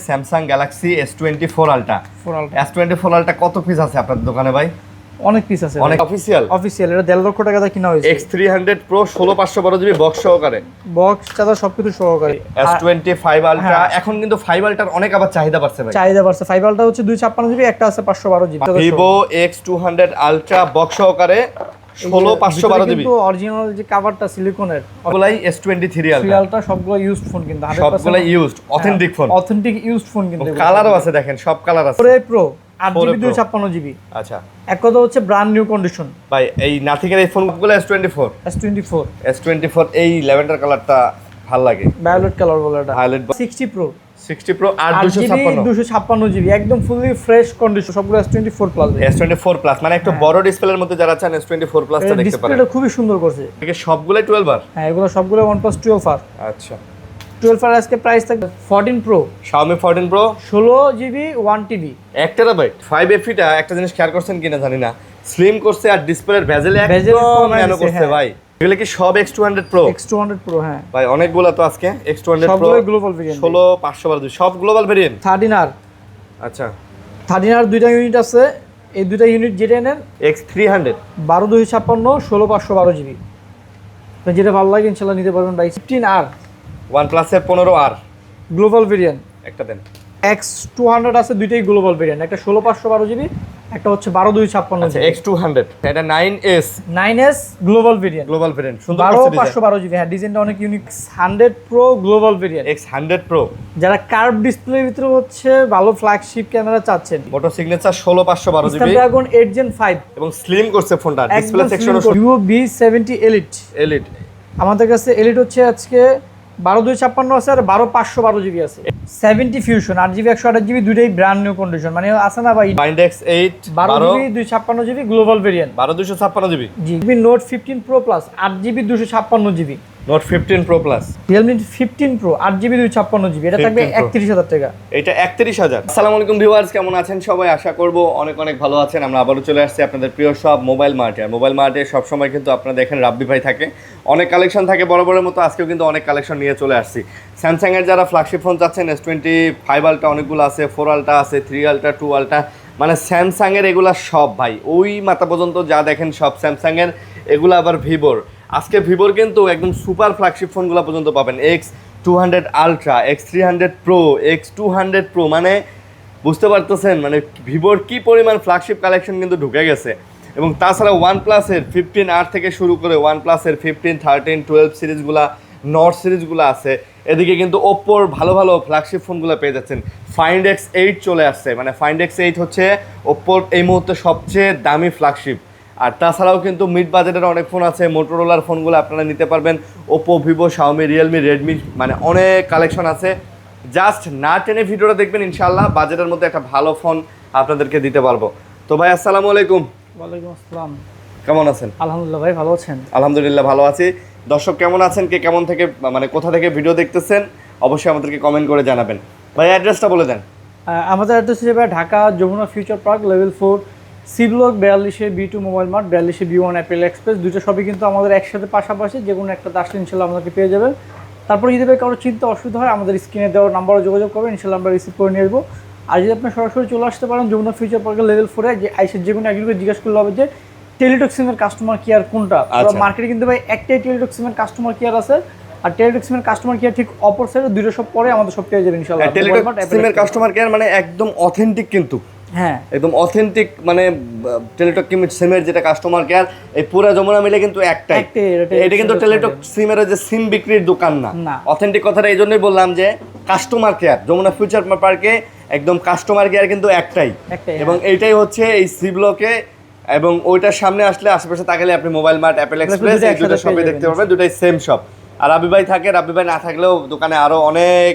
Samsung Galaxy S24 ultra. S24 ultra কত piece আছে আপনার দোকানে ভাই? অনেক পিস আছে, অনেক অফিশিয়াল এটা 1.5 লক্ষ টাকা দিয়ে কিনা হয়েছে। X300 Pro 16512 GB বক্স সহকারে, বক্স চার্জার সবকিছু সহকারে। S25 আলট্রা এখন কিন্তু 5 আলট্রার অনেক আবার চাহিদা বাড়ছে ভাই। 5 আলট্রা হচ্ছে 256 জিবি, একটা আছে 512 GB. Vivo X200 ultra box সহকারে 16512 জিবি, কিন্তু অরিজিনাল যে কভারটা সিলিকনের, সবগুলাই S23 আলট্রা সবগুলো ইউজড ফোন, কিন্তু 100% সবগুলাই used authentic phone, authentic used phone. কিন্তু কালারও আছে, দেখেন সব কালার আছে। Pro 8GB 256 GB. আচ্ছা, এক কথা হচ্ছে ব্র্যান্ড নিউ কন্ডিশন ভাই। এই নাথিং এর এই ফোনগুলো S24 এই ল্যাভেন্ডার কালারটা ভালো লাগে, ভায়োলেট কালার বলে এটা। ভায়োলেট 60 Pro 8GB 256 জিবি, একদম ফুলি ফ্রেশ কন্ডিশন, সবগুলো S24 প্লাস। S24 প্লাস মানে একটু বড় ডিসপ্লের মধ্যে যারা চান S24 প্লাসটা দেখতে পারেন। ডিসপ্লেটা খুবই সুন্দর করছে। একে সবগুলাই 12 আর। হ্যাঁ, এগুলো সবগুলো OnePlus 12R। আচ্ছা, 12R আজকে প্রাইস থাকবে 14 Pro, Xiaomi 14 Pro 16GB 1TB 1 terabyte. 5FE টা একটা জিনিস খেয়াল করছেন কিনা জানি না, স্লিম করছে আর ডিসপ্লের ভেজেল একদম ন্যানো করছে ভাই। এগুলো কি সব X200 Pro? X200 Pro, হ্যাঁ ভাই অনেকগুলো তো আজকে X200 Pro, সবগুলো গ্লোবাল ভেরিয়েন্ট, 16512 সব গ্লোবাল ভেরিয়েন্ট। 13R, আচ্ছা 13R দুইটা ইউনিট আছে। এই দুইটা ইউনিট যেটা নেন X300 12 256 16512 জিবি, যেটা ভালো লাগে ইনশাআল্লাহ নিতে পারবেন ভাই। 15R OnePlus এর 15R গ্লোবাল ভেরিয়েন্ট একটা দেন। X200 আছে, দুইটাই গ্লোবাল ভেরিয়েন্ট, একটা 16512 জিবি, একটা হচ্ছে 12 256 আচ্ছা, জিবি। X200 এটা 9S global variant, global variant, সুন্দর 12512 জিবি। হ্যাঁ, ডিজাইনটা অনেক unique. 100 Pro global variant, X100 Pro যারা কার্ভ ডিসপ্লের ভিতরে হচ্ছে ভালো ফ্ল্যাগশিপ ক্যামেরা চাচ্ছেন, মোটো সিগনেচার 16512 জিবি স্ন্যাপড্রাগন 8 Gen 5 এবং স্লিম করছে ফোনটা, ডিসপ্লে সেকশনও Vivo V70 Elite। আমাদের কাছে এলিট হচ্ছে আজকে 12 256 আছে আর 12512 জিবি আছে। 70 ফিউশন 8GB 128GB দুইটাই ব্র্যান্ড নিউ কন্ডিশন, মানে আছে না ভাই। Find X8 12GB 256GB global variant, 12256GB জি। Note 15 Pro Plus 8GB 256GB, Note 15 Pro Plus, Realme 15 Pro 8GB 256GB, এটা থাকবে 31000 টাকা। এটা 31000। আসসালামু আলাইকুম ভিউয়ার্স, কেমন আছেন সবাই? আশা করব অনেক অনেক ভালো আছেন। আমরা আবারও চলে আসছি আপনাদের প্রিয় সব মোবাইল মার্টে। আর মোবাইল মার্টে সবসময় কিন্তু আপনারা দেখেন রাব্বি ভাই থাকে, অনেক কালেকশন থাকে বরাবরের মতো। আজকেও কিন্তু অনেক কালেকশন নিয়ে চলে আসছি। স্যামসাং এর যারা ফ্ল্যাগশিপ ফোন চাচ্ছেন, S25 আলট্রা অনেকগুলো আছে, 4 আলট্রা আছে, 3 আলট্রা, 2 আলট্রা, মানে স্যামসাং এর এগুলা সব ভাই ওই মাথা পর্যন্ত যা দেখেন সব স্যামসাং এর। এগুলো আবার ভিভোর, আজকে ভিভোর কিন্তু একদম সুপার ফ্ল্যাগশিপ ফোনগুলো পর্যন্ত পাবেন। X200 ultra, X300 Pro, X200 Pro, মানে বুঝতে পারতেছেন মানে ভিভোর কি পরিমাণ ফ্ল্যাগশিপ কালেকশন কিন্তু ঢুকে গেছে। এবং তাছাড়া OnePlus-এর 15R থেকে শুরু করে OnePlus-এর 15, 13, 12 সিরিজগুলা, নট সিরিজগুলো আছে। এদিকে কিন্তু ওপ্পোর ভালো ভালো ফ্ল্যাগশিপ ফোনগুলো পেয়ে যাচ্ছেন। Find X8 চলে আসছে, মানে Find X8 হচ্ছে ওপ্পোর এই মুহূর্তে সবচেয়ে দামি ফ্ল্যাগশিপ। আর তাছাড়াও কিন্তু মিড বাজেটের অনেক ফোন আছে, মোটোরোলার ফোনগুলো আপনারা নিতে পারবেন। Oppo, Vivo, Xiaomi, Realme, Redmi, মানে অনেক কালেকশন আছে। জাস্ট না টেনে ভিডিওটা দেখবেন, ইনশাল্লাহ বাজেটের মধ্যে একটা ভালো ফোন আপনাদেরকে দিতে পারবো। তো ভাই আসসালামু আলাইকুম। ওয়ালাইকুম আসসালাম, কেমন আছেন? আলহামদুলিল্লাহ ভাই, ভালো আছেন? আলহামদুলিল্লাহ ভালো আছি। দর্শক কেমন আছেন, কে কেমন থেকে মানে কোথা থেকে ভিডিও দেখতেছেন অবশ্যই আমাদেরকে কমেন্ট করে জানাবেন। ভাই অ্যাড্রেসটা বলে দেন। আমাদের অ্যাড্রেস হিসেবে Dhaka Jamuna future park level 4 C block 42 B2 mobile mart, 42 B1 apple express. দুটো সবই কিন্তু আমাদের একসাথে পাশাপাশি, যে কোনো একটা আসলে ইনশাল্লাহ আমাদেরকে পেয়ে যাবেন। তারপর যদি ভাই কারো চিন্তা অসুবিধা হয় আমাদের স্ক্রিনে দেওয়ার নাম্বারে যোগাযোগ করবেন, ইনশাল্লাহ আমরা রিসিভ করে নিয়ে আসবো। আর যদি আপনি সরাসরি চলে আসতে পারেন যমুনা ফিউচার পার্কের লেভেল 4-এ, যে আইসের যে কোনো একজনকে জিজ্ঞাসা করলে হবে যে টেলিটক সিমের কাস্টমার কেয়ার কোনটা। মার্কেটে কিন্তু ভাই একটাই টেলিটক সিমের কাস্টমার কেয়ার আছে, আর টেলিটক সিমের কাস্টমার কেয়ার ঠিক অপর সাইডে, দুটো সব পরে আমাদের সব পেয়ে যাবেন ইনশাআল্লাহ। টেলিটক সিমের কাস্টমার কেয়ার মানে একদম অথেন্টিক, কিন্তু হ্যাঁ একদম অথেন্টিক, মানে টেলিটক সিমের যেটা কাস্টমার কেয়ার এই পুরো যমুনা মিলে কিন্তু একটাই। এটা কিন্তু টেলিটক সিমের যে সিম বিক্রির দোকান না। অথেন্টিক কথাটা এই জন্যই বললাম যে কাস্টমার কেয়ার যমুনা ফিউচার পার্কে একদম কাস্টমার কেয়ার কিন্তু একটাই। এবং এইটাই হচ্ছে এই সি ব্লকে, এবং ওইটার সামনে আসলে আশেপাশে তাকালে আপনি মোবাইল মার্ট, অ্যাপেল এক্সপ্রেস, এই দুটো শপে দেখতে পারবেন, দুটাই সেম শপ। আর রাব্বি ভাই থাকে, রাব্বি ভাই না থাকলেও দোকানে আরও অনেক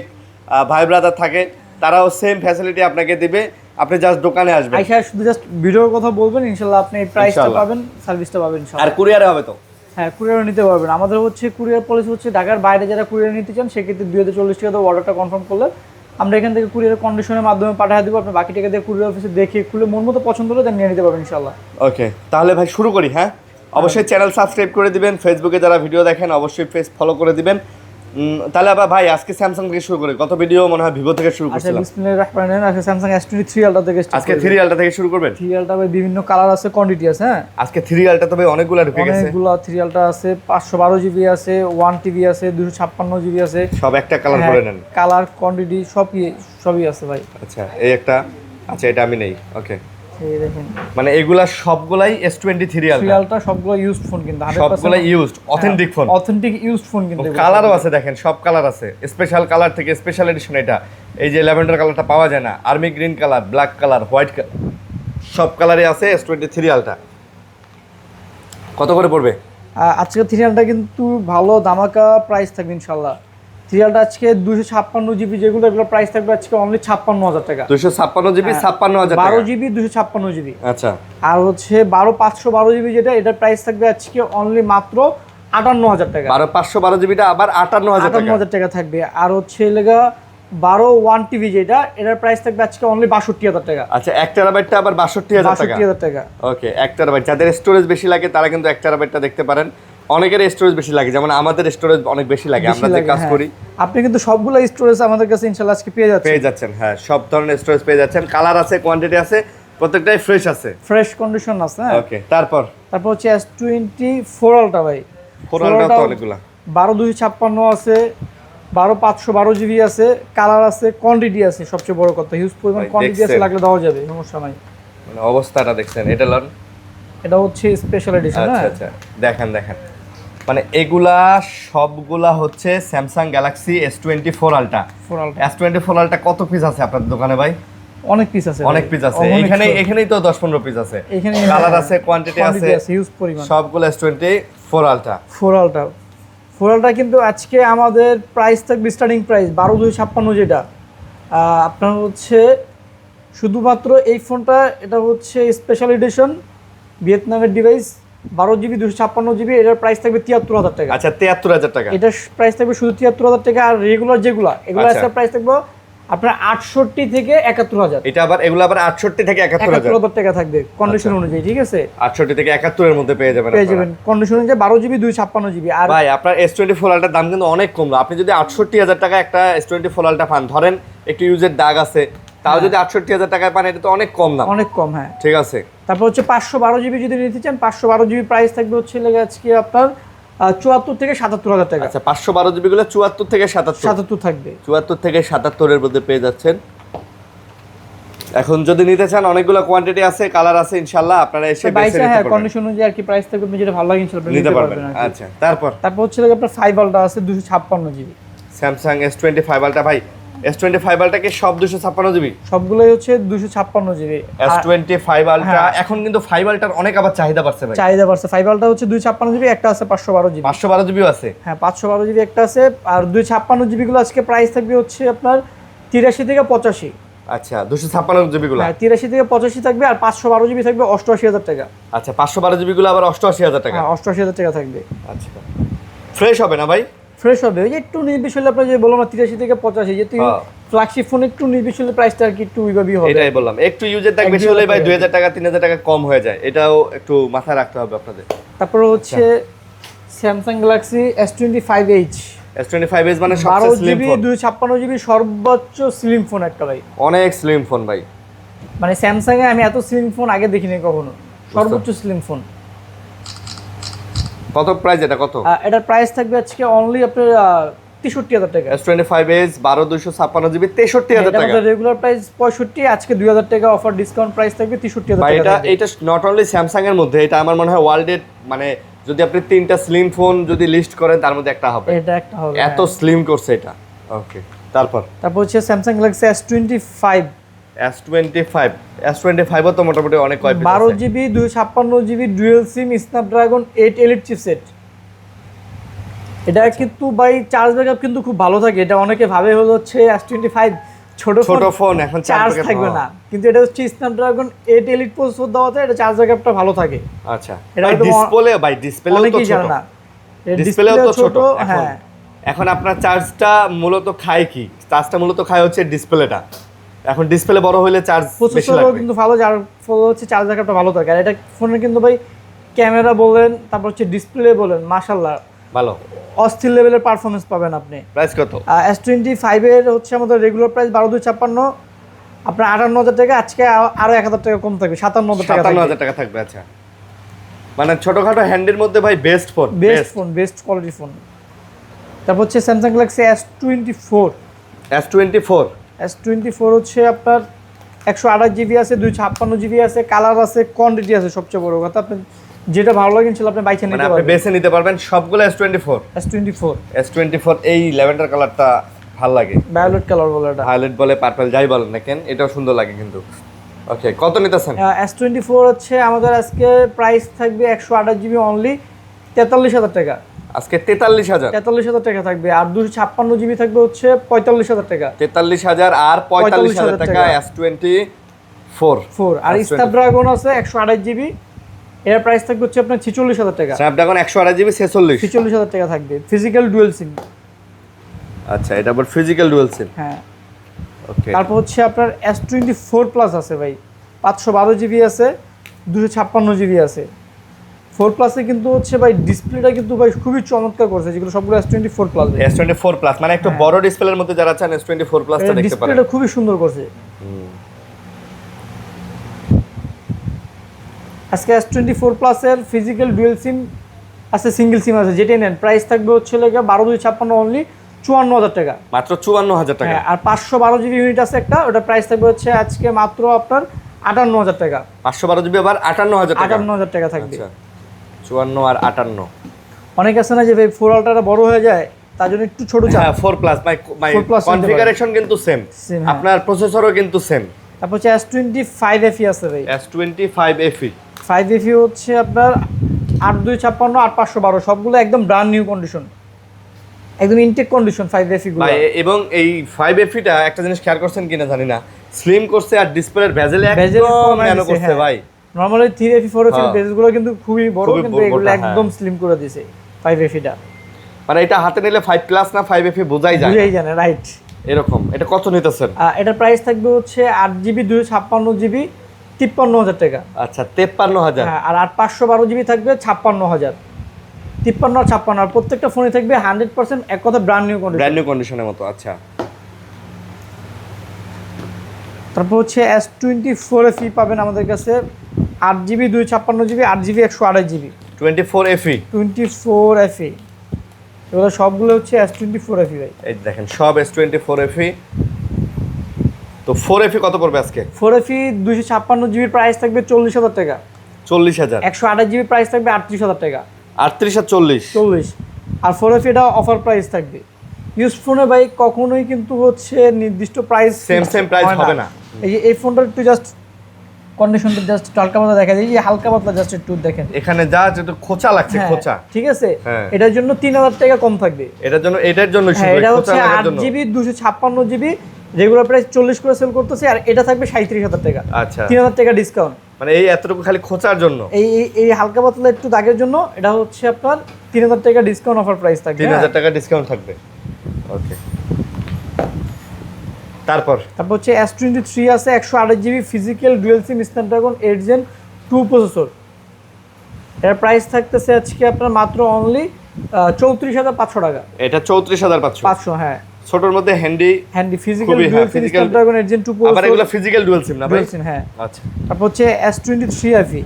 ভাই ব্রাদার থাকে, তারাও সেম ফ্যাসিলিটি আপনাকে দিবে। আপনি জাস্ট দোকানে আসবেন, আইসা শুধু জাস্ট ভিডিওর কথা বলবেন, ইনশাআল্লাহ আপনি প্রাইসটা পাবেন, সার্ভিসটা পাবেন ইনশাআল্লাহ। আর কুরিয়ারে হবে তো? হ্যাঁ, কুরিয়ারে নিতে পারবেন। আমাদের হচ্ছে কুরিয়ার পলিসি হচ্ছে ঢাকার বাইরে যারা কুরিয়ার নিতে চান সেক্ষেত্রে 2040 টাকা দিয়ে অর্ডারটা কনফার্ম করলে আমরা এখান থেকে কুরিয়ার কন্ডিশনের মাধ্যমে পাঠিয়ে দেবো। আপনি বাকি টাকা দিয়ে কুরিয়ার অফিসে দেখে খুলে মন মতো পছন্দ হলে দেন নিয়ে নিতে পারবেন ইনশাআল্লাহ। ওকে, তাহলে ভাই শুরু করি। হ্যাঁ, অবশ্যই চ্যানেল সাবস্ক্রাইব করে দিবেন। ফেসবুকে যারা ভিডিও দেখেন অবশ্যই পেজ ফলো করে দিবেন। তাহলে আবার ভাই আজকে স্যামসাং থেকে শুরু করি, কত ভিডিও মনে হয় ভিভো থেকে শুরু আচ্ছা করছিলাম। বিসমিল্লাহির রহমানির রহিম। আচ্ছা স্যামসাং S23 আলট্রা থেকে start আজকে করি। 3 আলটা থেকে শুরু করবেন। 3 আলট্রা ভাই বিভিন্ন কালার আছে, কোয়ান্টিটি আছে। হ্যাঁ আজকে 3 আলটা তবে অনেকগুলো ঢুকে গেছে, অনেকগুলো 3 আলট্রা আছে, 512 জিবি আছে, 1 টিবি আছে, 256 জিবি আছে। সব একটা কালার করে নেন। কালার কোয়ান্টিটি সবই আছে ভাই। আচ্ছা এই একটা, আচ্ছা এটা আমি নেই, ওকে। এই দেখেন মানে এগুলা সবগুলাই S23 3 আলটা, আলট্রা সবগুলো ইউজড ফোন কিন্তু 100% সবগুলাই used authentic phone. Authentic used phone কিন্তু এগুলো। কালারও আছে দেখেন, সব কালার আছে, স্পেশাল কালার থেকে স্পেশাল এডিশন। এটা এই যে ল্যাভেন্ডার কালারটা পাওয়া যায় না, army green colour, black colour, white colour, সব কালারই আছে S23 আলটা। কত করে পড়বে? আজকে 3 আলট্রা কিন্তু ভালো ধামাকা প্রাইস থাকবে ইনশাআল্লাহ। 3 আলট্রা আজকে 256 জিবি যেগুলো, এগুলো প্রাইস থাকবে আজকে অনলি 56000 টাকা। 256 জিবি 56000 টাকা। 12 জিবি 256 জিবি। আচ্ছা আর হচ্ছে 512 জিবি যেটা, এটার প্রাইস থাকবে আজকে অনলি মাত্র 58000 টাকা। 512 জিবিটা আবার 58000 টাকা। 58000 টাকা থাকবে। আর হচ্ছে লেগা 12 1 টিবি যেটা, এটার প্রাইস থাকবে আজকে অনলি 62000 টাকা। আচ্ছা 1 টেরাবাইটটা আবার 62000 টাকা। 62000 টাকা। ওকে 1 টেরাবাইট, যাদের স্টোরেজ বেশি লাগে তারা কিন্তু 1 টেরাবাইটটা দেখতে পারেন। অনেকের স্টোরেজ বেশি লাগে, যেমন আমাদের স্টোরেজ অনেক বেশি লাগে, আমরা যে কাজ করি। আপনি কিন্তু সবগুলো স্টোরেজ আমাদের কাছে ইনশাআল্লাহ আজকে পেয়ে যাচ্ছেন। হ্যাঁ সব ধরনের স্টোরেজ পেয়ে যাচ্ছেন, কালার আছে, কোয়ান্টিটি আছে, প্রত্যেকটাই ফ্রেশ আছে, ফ্রেশ কন্ডিশন আছে। ওকে তারপর হচ্ছে S24 আলট্রা ভাই। 4 আলটা তো অনেকগুলা, 12256 আছে, 12512 জিবি আছে, কালার আছে, কোয়ান্টিটি আছে, সবচেয়ে বড় কথা হিউজ পরিমাণ কোয়ান্টিটি আছে, লাগলে দেওয়া যাবে, সমস্যা নাই। মানে অবস্থাটা দেখছেন, এটা লন, এটা হচ্ছে স্পেশাল এডিশন। আচ্ছা আচ্ছা দেখেন মানে এগুলা সবগুলা হচ্ছে স্যামসাং গ্যালাক্সি S24 আলটা। S24 আলটা কত পিস আছে আপনার দোকানে ভাই? অনেক পিস আছে, অনেক পিস আছে। এখানেই তো 10-15 পিস আছে, এখানে কালার আছে, কোয়ান্টিটি আছে, হিউজ পরিমাণ। সবগুলো S24 আলটা। 4 আলটা কিন্তু আজকে আমাদের প্রাইস থাকবে স্টার্টিং প্রাইস 12256 যেটা। আপনার হচ্ছে শুধুমাত্র এই ফোনটা, এটা হচ্ছে স্পেশাল এডিশন ভিয়েতনামের ডিভাইস, 12 জিবি 256 জিবি, এটার প্রাইস থাকবে 73000 টাকা। আচ্ছা 73000 টাকা, এটার প্রাইস থাকবে শুধু 73000 টাকা। আর রেগুলার এগুলো আজকে প্রাইস থাকবে আপনার 68 থেকে 71000। এটা আবার এগুলো আবার 68 থেকে 71000 টাকা থাকবে কন্ডিশন অনুযায়ী, ঠিক আছে? 68 থেকে 71 এর মধ্যে পেয়ে যাবেন কন্ডিশন অনুযায়ী 12 জিবি 256 জিবি। আর ভাই আপনার S24 আলটার দাম কিন্তু অনেক কম। আপনি যদি 68000 টাকা একটা S24 আলটা পান, ধরেন একটু ইউজের দাগ আছে, তাও যদি 68000 টাকায় পান, এটা তো অনেক কম দাম, অনেক কম। হ্যাঁ ঠিক আছে। তারপর হচ্ছে 512 জিবি যদি নিতে চান, 512 জিবি প্রাইস থাকবে হচ্ছে আজকে আপনার 74 থেকে 77000 টাকা। আচ্ছা 512 জিবি গুলো 74 থেকে 77 থাকবে। 74 থেকে 77 এর মধ্যে পেয়ে যাচ্ছেন। এখন যদি নিতে চান, অনেকগুলো কোয়ান্টিটি আছে, কালার আছে, ইনশাআল্লাহ আপনারা এসে বেছে নিতে হ্যাঁ পারবেন। কন্ডিশন অনুযায়ী আর কি প্রাইস থাকবে, আপনি যেটা ভালো লাগে ইনশাআল্লাহ নিতে পারবেন। আচ্ছা তারপর হচ্ছে আপনার 5 আলটা আছে 256 জিবি, স্যামসাং S25 আলটা। ভাই S25 আলটা কি সব 256 জিবি? সবগুলোই হচ্ছে 256 জিবি। S25 আলটা এখন কিন্তু 5 আলটার অনেক আবার চাহিদা বাড়ছে ভাই, চাহিদা বাড়ছে। 5 আলটা হচ্ছে 256 জিবি, একটা আছে 512 জিবি। 512 জিবিও আছে। হ্যাঁ 512 জিবি একটা আছে। আর 256 জিবি গুলো আজকে প্রাইস থাকবে হচ্ছে আপনার 83 থেকে 85। আচ্ছা 256 জিবি গুলো, হ্যাঁ 83 থেকে 85 থাকবে। আর 512 জিবি থাকবে 88000 টাকা। আচ্ছা 512 জিবি গুলো আবার 88000 টাকা। হ্যাঁ 88000 টাকা থাকবে। আচ্ছা ফ্রেশ হবে না ভাই? ফ্রেশ হবে, ওই যে একটু নির্বিশ হলে আপনার যে বললাম না 83 থেকে 85, যেহেতু ফ্ল্যাগশিপ ফোন একটু নির্বিশ হলে প্রাইসটা আর কি একটু ওইভাবেই হবে। এটাই বললাম, একটু ইউজের দাগ বেশি হলে ভাই 2000 টাকা 3000 টাকা কম হয়ে যায়, এটাও একটু মাথায় রাখতে হবে আপনাদের। তারপর হচ্ছে স্যামসাং গ্যালাক্সি S25H। S25H মানে সবচেয়ে স্লিম ফোন, 256 জিবি সর্বোচ্চ স্লিম ফোন একটা ভাই, অনেক স্লিম ফোন ভাই। মানে স্যামসাং এ আমি এত স্লিম ফোন আগে দেখিনি কখনো, সর্বোচ্চ স্লিম ফোন। কত প্রাইস এটা? কত এটার প্রাইস থাকবে আজকে অনলি আপনার 63000 টাকা। S25H 12256 জিবি 63000 টাকা। এটা রেগুলার প্রাইস 65, আজকে 2000 টাকা অফার ডিসকাউন্ট প্রাইস থাকবে 63000 ভাই টাকা। এটা নট অনলি স্যামসাং এর মধ্যে, এটা আমার মনে হয় ওয়ার্ল্ডের, মানে যদি আপনি 3টা স্লিম ফোন যদি লিস্ট করেন তার মধ্যে একটা হবে, এটা একটা হবে, এত স্লিম করছে এটা। ওকে তারপর হচ্ছে স্যামসাং গ্যালাক্সি S25 ও তো মোটামুটি অনেক কয় পিস আছে। 12 GB 256 GB dual SIM Snapdragon 8 elite chipset. এটা কিন্তু ভাই চার্জ ব্যাকআপ কিন্তু খুব ভালো থাকে। এটা অনেকে ভাবে হচ্ছে S25 ছোট ফোন, এখন চার্জ থাকবে না, কিন্তু এটা হচ্ছে স্ন্যাপড্রাগন 8 এলিট প্রসেসর দেওয়াতে এটা চার্জ ব্যাকআপটা ভালো থাকে। আচ্ছা ভাই ডিসপ্লেও তো ছোট, ডিসপ্লেও তো ছোট। হ্যাঁ এখন আপনার চার্জটা মূলত খায় কি? চার্জটা মূলত খায় হচ্ছে ডিসপ্লেটা। এখন ডিসপ্লে বড় হলে চার্জ বেশি লাগবে, কিন্তু ভালো, যার ফলে হচ্ছে চার্জ ব্যাকআপটা ভালো থাকে। আর এটা ফোনের কিন্তু ভাই ক্যামেরা বলেন, তারপর হচ্ছে ডিসপ্লে বলেন, মাশাআল্লাহ ভালো। অস্থির লেভেলের পারফরমেন্স পাবেন আপনি। প্রাইস কত? S25 এর হচ্ছে আমাদের রেগুলার প্রাইস 12256, আপনার 58000 টাকা, আজকে আরো 1000 টাকা কম থাকবে, 57000 টাকা, 57000 টাকা থাকবে। আচ্ছা, মানে ছোটখাটো হ্যান্ডের মধ্যে ভাই best phone, best quality phone. তারপর হচ্ছে স্যামসাং গ্যালাক্সি S24। S24 হচ্ছে আপনার 128 জিবি আছে, 256 জিবি আছে, কালার আছে, কোয়ান্টিটি আছে, সবচেয়ে বড় কথা আপনি যেটা ভালো লাগে ইনশাআল্লাহ আপনি বাইছে নিতে মানে আপনি পারবেন। বেছে নিতে পারবেন সবগুলো S24 এই ল্যাভেন্ডার কালারটা ভালো লাগে, ভায়োলেট কালার বলে এটা, ভায়োলেট বলে পার্পল যাই বলেন না কেন, এটাও সুন্দর লাগে কিন্তু। ওকে, কত নিতেছেন? S24 হচ্ছে আমাদের আজকে প্রাইস থাকবে 128 জিবি অনলি 43000 টাকা। আজকে 43000 টাকা থাকবে, আর 256 জিবি থাকবে হচ্ছে 45000 টাকা। 43000 আর 45000 টাকা S24। আর স্ন্যাপড্রাগন আছে 128 জিবি, এর প্রাইস থাকবে হচ্ছে আপনার 46000 টাকা। স্ন্যাপড্রাগন 128 জিবি 46000 টাকা থাকবে, ফিজিক্যাল ডুয়াল সিম। আচ্ছা, এটা আবার ফিজিক্যাল ডুয়াল সিম। হ্যাঁ, ওকে। তারপর হচ্ছে আপনার S24 প্লাস আছে ভাই, 512 জিবি আছে, 256 জিবি আছে। 4 প্লাসে কিন্তু হচ্ছে ভাই ডিসপ্লেটা কিন্তু ভাই খুবই চমৎকার করছে, যেগুলো সবগুলো S24 প্লাস। S24 প্লাস মানে একটু বড় ডিসপ্লের মধ্যে যারা চান S24 প্লাসটা দেখতে পারেন। ডিসপ্লেটা খুবই সুন্দর করছে। আজকে S24 প্লাসের ফিজিক্যাল ডুয়াল সিম আছে, সিঙ্গেল সিম আছে, যেটাই নেন প্রাইস থাকবে হচ্ছে 12256 অনলি 54000 টাকা, মাত্র 54000 টাকা। আর 512 জিবি ইউনিট আছে একটা, ওটা প্রাইস থাকবে হচ্ছে আজকে মাত্র আপনার 58000 টাকা। 512 জিবি আবার 58000 টাকা, 58000 টাকা থাকবে। আচ্ছা, 54 আর 58। অনেক আছে না যে ভাই 4 আলট্রাটা বড় হয়ে যায়, তার জন্য একটু ছোট চাই। হ্যাঁ, 4 প্লাস মাই 4 plus কনফিগারেশন কিন্তু সেম, হ্যাঁ। আপনার প্রসেসরও কিন্তু সেম। তারপর হচ্ছে S25 FE আছে ভাই, S25 FE 5 FE হচ্ছে আপনার 8256 8512, সবগুলো একদম ব্র্যান্ড নিউ কন্ডিশন, একদম ইনটেক কন্ডিশন 5 FE গুলো। ভাই, এবং এই 5 FE টা একটা জিনিস খেয়াল করছেন কিনা জানি না, স্লিম করছে আর ডিসপ্লের ভেজেল একদম ন্যানো করছে ভাই। নরমালি 3 FE 4 FE বেজেস গুলো কিন্তু খুবই বড়, কিন্তু এগুলো একদম স্লিম করে দিয়েছে 5 FE টা। মানে এটা হাতে নিলে 5 প্লাস না 5 FE বোঝাই যায়, বুঝাই জানে, রাইট। এরকম। এটা কত নিতেছেন? এটার প্রাইস থাকবে হচ্ছে 8 জিবি 256 জিবি 53000 টাকা। আচ্ছা, 53000। হ্যাঁ, আর 512 জিবি থাকবে 56000, 53 আর 56, আর প্রত্যেকটা ফোনে থাকবে 100% এক কথা brand new condition, brand new কন্ডিশনের মতো। আচ্ছা, তারপর হচ্ছে S24 FE পাবেন আমাদের কাছে 8 GB 256 GB, 8 GB 128 GB 24 FE 24 FE, এগুলো সবগুলো হচ্ছে S24 FE ভাই। এই দেখেন সব S24 FE। তো 4 FE কত পড়বে আজকে? 4 FE 256 জিবির প্রাইস থাকবে 40000 টাকা, 40000। 128 জিবি প্রাইস থাকবে 38000 টাকা, 38 আর 40। আর 4 FE এটা অফার প্রাইস থাকবে। ইউজ ফোনে ভাই কখনোই কিন্তু হচ্ছে নির্দিষ্ট প্রাইস সেম প্রাইস হবে না। এই ফোনটা একটু জাস্ট কন্ডিশনটা জাস্ট হালকা পাতলা দেখা যায়, এই হালকা পাতলা জাস্ট একটু দেখেন, এখানে যা একটু খোঁচা লাগছে, হ্যাঁ, খোঁচা। ঠিক আছে, হ্যাঁ। এটার জন্য 3000 টাকা কম থাকবে। এটার জন্য হ্যাঁ, এটা হচ্ছে 8 জিবি 256 জিবি, রেগুলার প্রাইস 40 করে সেল করতেছে, আর এটা থাকবে 37000 টাকা। আচ্ছা, 3000 টাকা ডিসকাউন্ট, মানে এই এতটুকু খালি খোঁচার জন্য, এই হালকা পাতলা একটু দাগের জন্য এটা হচ্ছে আপনার 3000 টাকা ডিসকাউন্ট অফার প্রাইস থাকবে। 3000 টাকা ডিসকাউন্ট থাকবে। ওকে, তারপর হচ্ছে S23 আছে 128 জিবি ফিজিক্যাল ডুয়াল সিম স্ন্যাপড্রাগন 8 Gen 2 প্রসেসর, এর প্রাইস থাকতেছে আজকে আপনার মাত্র অনলি 34500 টাকা। এটা 34500। হ্যাঁ, ছোটর মধ্যে হ্যান্ডি ফিজিক্যাল ডুয়াল সিম স্ন্যাপড্রাগন 8 Gen 2 প্রসেসর, আবার এগুলো ফিজিক্যাল ডুয়াল সিম না ভাই? হ্যাঁ। আচ্ছা, তারপর হচ্ছে S23 FE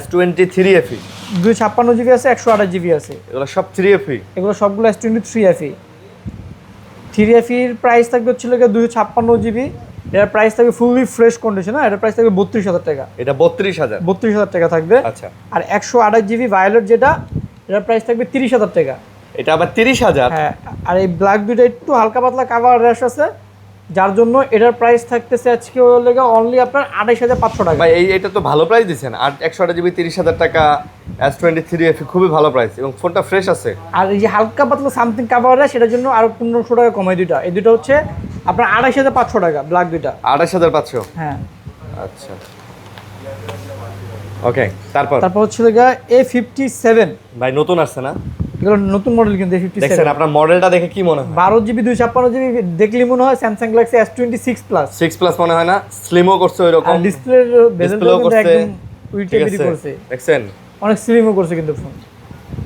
S23 FE 256 GB আছে, 128 জিবি আছে, এগুলো সব 3 FE। এগুলো সবগুলো S23 FE। 3 FE এর প্রাইস থাকবে হচ্ছে 256 জিবি, এর প্রাইস থাকবে ফুললি ফ্রেশ কন্ডিশন, এর প্রাইস থাকবে 32000 টাকা। এটা 32000। 32000 টাকা থাকবে। আচ্ছা, আর 128 জিবি ভায়োলেট যেটা, এর প্রাইস থাকবে 30000 টাকা। এটা আবার 30000। হ্যাঁ, আর এই ব্ল্যাক দুইটা একটু হালকা পাতলা কাভার র্যাশ আছে, যার জন্য এটার প্রাইস থাকতেছে আজকে অনলি আপনার 28500 টাকা। ভাই এটা তো ভালো প্রাইস দিচ্ছেন, আর 128 জিবি 30000 টাকা S23 FE খুবই ভালো প্রাইস, এবং ফোনটা ফ্রেশ আছে। আর এই যে হালকা পাতলা সামথিং কাভার র্যাশ, সেটার জন্য আরো 1500 টাকা কমাই দুইটা, এই দুটো হচ্ছে আপনার 28500 টাকা ব্ল্যাক দুইটা। 28500। হ্যাঁ, আচ্ছা, ওকে। তারপর হচ্ছে A57 ভাই নতুন আসছে না? এগুলো নতুন মডেল কিন্তু A57। দেখছেন আপনার মডেলটা দেখে কি মনে হয়? 12 জিবি 256 জিবি দেখলে মনে হয় Samsung Galaxy S26 plus. 6 plus মনে হয় না? স্লিমও করছে ওইরকম, আর ডিসপ্লের বেজেলটাও কিন্তু একদম উইটে ঠিক বেরি আছে, করছে, দেখছেন? অনেক স্লিমও করছে কিন্তু ফোন।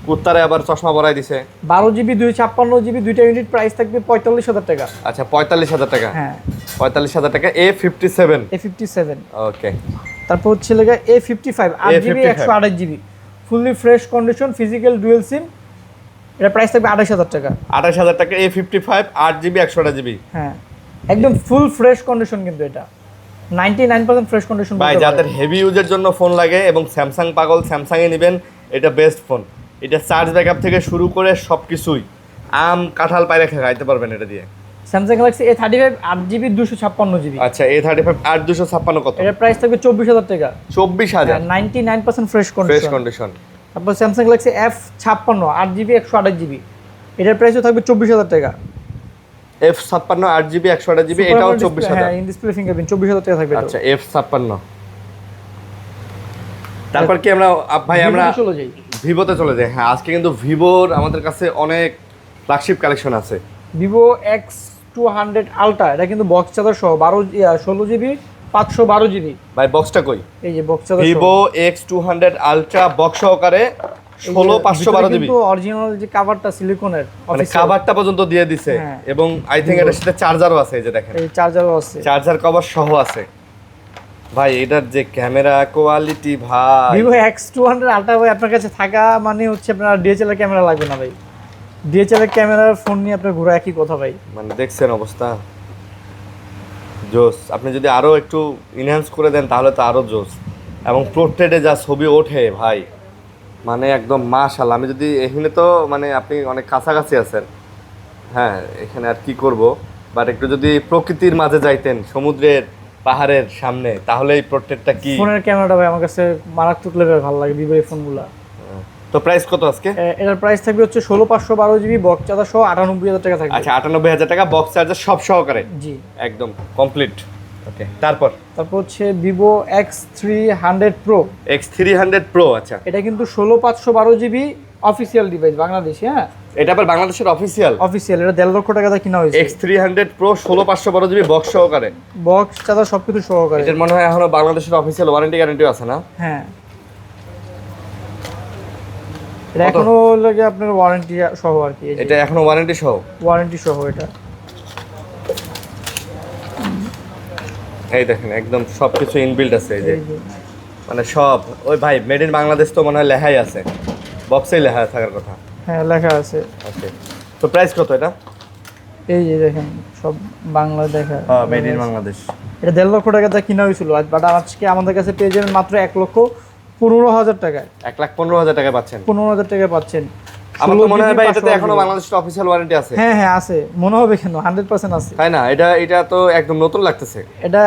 কুত্তারে আবার চশমা পরাই দিছে। 12 GB 256 GB দুইটা ইউনিট প্রাইস থাকবে 45,000 টাকা। আচ্ছা 45,000 টাকা। হ্যাঁ 45,000 টাকা A57। A57 ওকে। তারপর হচ্ছে লেগে A55 8GB 128GB fully fresh condition physical dual SIM, এটা প্রাইস থাকবে 28,000 টাকা। 28,000 টাকা A55 8GB 128GB। হ্যাঁ একদম ফুল ফ্রেশ কন্ডিশন, কিন্তু এটা 99% ফ্রেশ কন্ডিশন। ভাই যাদের হেভি ইউজের জন্য ফোন লাগে এবং স্যামসাং পাগল, স্যামসাংয়ে নেবেন, এটা বেস্ট ফোন। এটা চার্জ ব্যাকআপ থেকে শুরু করে সব কিছুই আম কাঁঠাল পায়রা খাইতে পারবেন এটা দিয়ে। Samsung Galaxy A35 8GB 256GB। আচ্ছা A35 8256 কত? এটার প্রাইস থাকবে 24,000 টাকা। 24,000 99% ফ্রেশ ফ্রেশ কন্ডিশন। কন্ডিশন। তারপর Samsung Galaxy F56 8GB 128GB, এটার প্রাইসও থাকবে 24,000 টাকা। F56 8GB 128GB এটাও 24,000। হ্যাঁ ইন ডিসপ্লে ফিঙ্গারপ্রিন্ট 24,000 টাকা থাকবে। আচ্ছা F56। তারপর কি আমরা ভাই আমরা চলে যাই ভিভোতে চলে যাই। হ্যাঁ আজকে কিন্তু ভিভোর আমাদের কাছে অনেক ফ্ল্যাগশিপ কালেকশন আছে। ভিভো X200 আলট্রা, এটা কিন্তু বক্স চার্জার সহ 16GB 512GB। ভাই বক্সটা কই? এই যে box charger Vivo X200 ultra box সহকারে 16 512GB। কিন্তু অরিজিনাল যে কভারটা সিলিকনের, মানে কভারটা পর্যন্ত দিয়ে দিছে হ্যাঁ। এবং আই থিং এটার সাথে চার্জারও আছে, এই যে দেখেন এই চার্জারও আছে, চার্জার কভার সহ আছে। ভাই এটার যে ক্যামেরা কোয়ালিটি ভাই, ভিভো X200 আলট্রা ভাই আপনার কাছে থাকা মানে হচ্ছে আপনার ডিএসএলআর ক্যামেরা লাগবে না ভাই। ডিএসএলআর ক্যামেরার ফোন নিয়ে আপনার ঘোরা একই কথা ভাই। মানে দেখছেন অবস্থা জোস। আপনি যদি আরো একটু ইনহ্যান্স করে দেন তাহলে তো আরো জোস। এবং পোর্ট্রেটে যা ছবি ওঠে ভাই, মানে একদম মাশাআল্লাহ। আমি যদি এখানে তো মানে আপনি অনেক কাছাকাছি আছেন, হ্যাঁ এখানে আর কি করব, বাট একটু যদি প্রকৃতির মাঝে যাইতেন, সমুদ্রের পাহাড়ের সামনে, তাহলে এই পোর্ট্রেটটা কি। ফোনের ক্যামেরাটা ভাই আমার কাছে মারাত্মক লেভেল ভালো লাগে ভিভো এই ফোনগুলো। তো প্রাইস কত আজকে? এটার প্রাইস থাকবে হচ্ছে 16/512GB বক্স চার্জার সহ 98,000 টাকা থাকবে। আচ্ছা 98,000 টাকা বক্স চার্জার সব সহকারে, জি একদম কমপ্লিট। ওকে তারপর হচ্ছে Vivo X300 Pro। X300 Pro। আচ্ছা এটা কিন্তু 16/512GB অফিসিয়াল ডিভাইস বাংলাদেশে। হ্যাঁ এটা আবার বাংলাদেশের অফিসিয়াল। অফিসিয়াল, এটা 1.5 লক্ষ টাকা দিয়ে কিনা হয়েছে। X300 Pro 16/512GB বক্স সহকারে, বক্স চার্জার সবকিছু সহকারে। এটার মনে হয় এখনো বাংলাদেশের অফিসিয়াল ওয়ারেন্টি গ্যারান্টিও আছে না? হ্যাঁ এটা এখনো লাগে আপনার ওয়ারেন্টি সহ আর কি। এটা এখনো ওয়ারেন্টি সহ? ওয়ারেন্টি সহ এটা। এই দেখেন একদম সবকিছু ইনবিল্ড আছে, এই যে মানে সব। ওই ভাই মেড ইন বাংলাদেশ তো মনে হয় লেখাই আছে, বক্সেই লেখা থাকার কথা। হ্যাঁ লেখা আছে। ওকে তো প্রাইস কত এটা? এই যে দেখেন সব বাংলা লেখা। হ্যাঁ মেড ইন বাংলাদেশ। এটা 1.5 লক্ষ টাকা দিয়ে কিনা হয়েছিল, বাট আজকে আমাদের কাছে পেয়ে যাবেন মাত্র 1,15,000 টাকায়। 1,15,000 টাকায় পাচ্ছেন? 15,000 টাকায় পাচ্ছেন। আমার তো মনে হয় ভাই এটাতে এখনো বাংলাদেশের অফিসিয়াল ওয়ারেন্টি আছে। হ্যাঁ হ্যাঁ আছে, মনে হবে কেন, 100% আছে। তাই না? এটা তো একদম নতুন লাগতেছে। এটা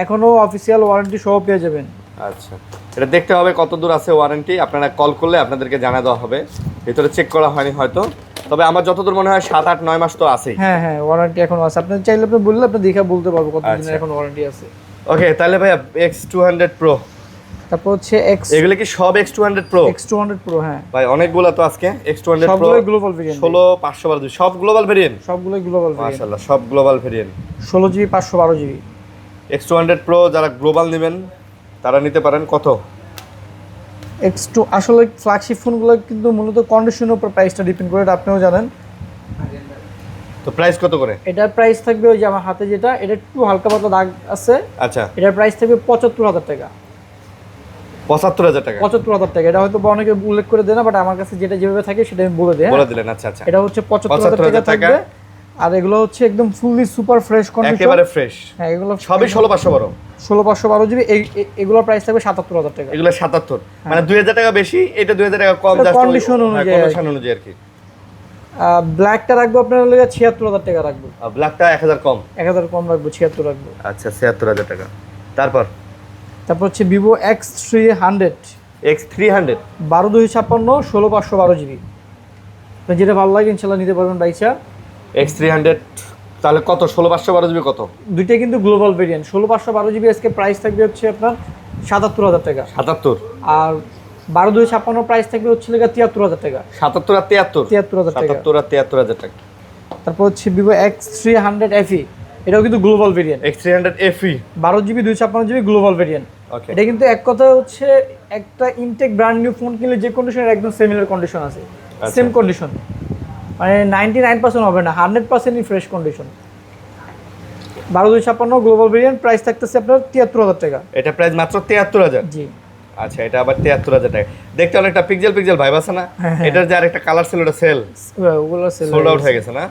এখনো অফিসিয়াল ওয়ারেন্টি সহ পেয়ে যাবেন। আচ্ছা এটা দেখতে হবে কত দূর আছে ওয়ারেন্টি, আপনারা কল করলে আপনাদেরকে জানা দেওয়া হবে। ভিতরে চেক করা হয়নি হয়তো, তবে আমার যতদূর মনে হয় 7 8 9 মাস তো আছেই। হ্যাঁ হ্যাঁ ওয়ারেন্টি এখনো আছে, আপনি চাইলে আপনি বললে আপনি দেখে বলতে পারবো কত দিনের আচ্ছা। এখন ওয়ারেন্টি আছে। ওকে তাহলে ভাই X200 Pro, তারপর হচ্ছে এগুলো কি সব X200 Pro? X200 Pro হ্যাঁ ভাই অনেকগুলো তো আজকে X200 Pro সবগুলো গ্লোবাল ভেরিয়েন্ট। 16/512 সব গ্লোবাল ভেরিয়েন্ট। সবগুলো গ্লোবাল ভেরিয়েন্ট মাশাআল্লাহ সব global variant. 16GB 512GB। X200 Pro যারা গ্লোবাল নেবেন তারা নিতে পারেন। কত? X2 আসলে ফ্ল্যাগশিপ ফোনগুলো কিন্তু মূলত কন্ডিশনের উপর প্রাইসটা ডিপেন্ড করে, এটা আপনিও জানেন। তো প্রাইস কত করে? এটার প্রাইস থাকবে ওই যে আমার হাতে যেটা, এটা একটু হালকা পাতলা দাগ আছে। আচ্ছা এটার প্রাইস থাকবে 75,000 টাকা। 75,000 টাকা? 75,000 টাকা। এটা হয়তো অনেকে উল্লেখ করে দেয় না, বাট আমার কাছে যেটা যেভাবে থাকে সেটা আমি বলে দিই। বলে দিলেন। আচ্ছা আচ্ছা এটা হচ্ছে 75,000 টাকা থাকবে। আর এগুলো হচ্ছে একদম ফুললি সুপার ফ্রেশ কন্ডিশন, একেবারে ফ্রেশ। হ্যাঁ এগুলো সবই 16/512। 16/512GB। এগুলোর প্রাইস থাকবে 77,000 টাকা। এগুলো 77, মানে 2,000 টাকা বেশি, এটা 2,000 টাকা কম, জাস্ট কন্ডিশন অনুযায়ী কন্ডিশন অনুযায়ী আর কি। ব্ল্যাকটা রাখবো আপনার হলো 76,000 টাকা রাখবো। ব্ল্যাকটা 1,000 কম? 1,000 কম রাখবো, 76 রাখবো। আচ্ছা 76,000 টাকা। তারপর হচ্ছে ভিভো X300 X300 12/256 16/512GB। তো যেটা ভালো লাগে ইনশাল্লাহ নিতে পারবেন বাইচা। X300 তাহলে কত? 16/512GB কত? দুইটা কিন্তু গ্লোবাল ভেরিয়েন্ট। 16/512GB আজকে প্রাইস থাকবে হচ্ছে আপনার 77,000 টাকা। 77? আর 12/256 প্রাইস থাকবে হচ্ছে 73,000 টাকা। 77 আর 73? 73,000 টাকা। 77 আর 73,000 টাকা। তারপর হচ্ছে ভিভো X300 FE, এটাও কিন্তু global variant. X300 FE 12GB 256GB global variant. Okay এটা কিন্তু এক কথা হচ্ছে একটা ইনটেক ব্র্যান্ড নিউ ফোন কিনলে যে কন্ডিশনের একদম সিমিলার কন্ডিশন আছে। সেম কন্ডিশন, মানে 99% হবে না, 100%ই fresh condition. 12256 global variant, price থাকতেছে আপনার 73,000 টাকা। এটা প্রাইস মাত্র 73,000। জি আচ্ছা, এটা আবার 73,000 টাকা। দেখতে অনেকটা পিক্সেল ভাইব আছে না? এটার যে আরেকটা কালার ছিল ওটা ওগুলো সোল্ড আউট হয়ে গেছে না?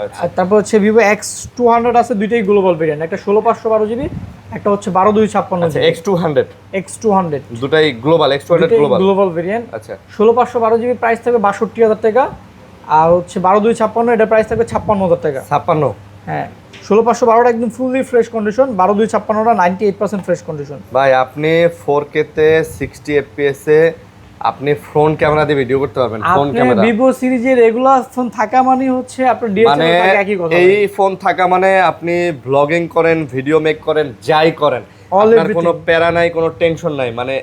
আচ্ছা, আর তারপর হচ্ছে ভিভো X200 আছে, দুইটাই গ্লোবাল ভেরিয়েন্ট, একটা 16512 জিবি, একটা হচ্ছে 12256 আচ্ছা, জিবি। X200 X200 দুটাই গ্লোবাল, X200 গ্লোবাল ভেরিয়েন্ট। আচ্ছা, 16512 জিবি প্রাইস থাকবে 62,000 টাকা, আর হচ্ছে 12256 এটা প্রাইস থাকবে 56,000 টাকা। 56। হ্যাঁ, 16512টা একদম ফুললি ফ্রেশ কন্ডিশন, 12256টা 98% ফ্রেশ কন্ডিশন। ভাই আপনি 4K তে 60 FPS এ আপনি ফ্রন্ট ক্যামেরা দিয়ে ভিডিও করতে পারবেন। ফ্রন্ট আপনি ক্যামেরা ভিভো সিরিজের রেগুলার ফোন থাকা মানে হচ্ছে আপনার ডিএসএলআর মানে থাকে একই কথা। এই ফোন থাকা মানে আপনি ব্লগিং করেন, ভিডিও মেক করেন, যাই করেন, আপনার কোনো প্যারা নাই, কোনো টেনশন নাই, মানে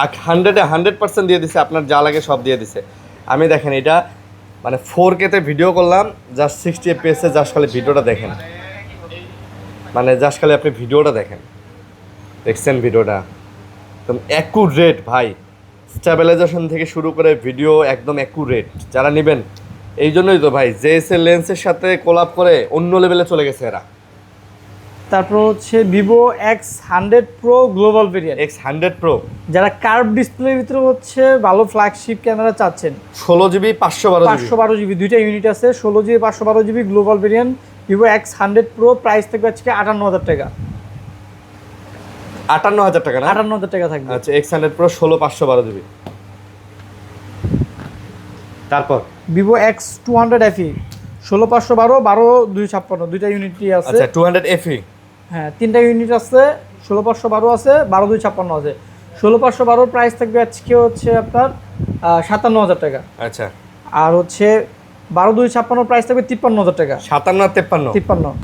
100% দিয়ে দিছে, আপনার যা লাগে সব দিয়ে দিছে। আমি দেখেন এটা মানে 4K তে ভিডিও করলাম, জাস্ট 60 FPS এ, জাস্ট খালি ভিডিওটা দেখেন, মানে জাস্ট খালি আপনি ভিডিওটা দেখেন, দেখছেন ভিডিওটা একদম অ্যাকুরেট ভাই, স্টেবিলাইজেশন থেকে শুরু করে ভিডিও একদম অ্যাকুরেট। যারা নেবেন এই জন্যই তো ভাই JSL লেন্সের সাথে কোলাপ করে অন্য লেভেলে চলে গেছে এরা। তারপর হচ্ছে Vivo X100 pro global variant. X100 Pro যারা কার্ভ ডিসপ্লের ভিতরে হচ্ছে ভালো ফ্ল্যাগশিপ ক্যামেরা চাচ্ছেন, 16GB 512GB 512 জিবি দুইটা ইউনিট আছে, 16 GB 512 GB global variant Vivo X100 pro, price থাকবে আজকে 58,000 টাকা। 58,000 টাকা না? 58,000 টাকা থাকবে। আচ্ছা, X100 Pro 16 512GB। তারপর ভিভো X200 FE 16512 12256 দুইটা ইউনিটই আছে। আচ্ছা, 200 FE, হ্যাঁ তিনটা ইউনিট আছে, 16512 আছে, 12256 আছে। 16512 প্রাইস থাকবে আজকে হচ্ছে আপনার 57,000 টাকা। আচ্ছা, আর হচ্ছে 12256 প্রাইস থাকবে 53,000 টাকা। 57 আর 53, 53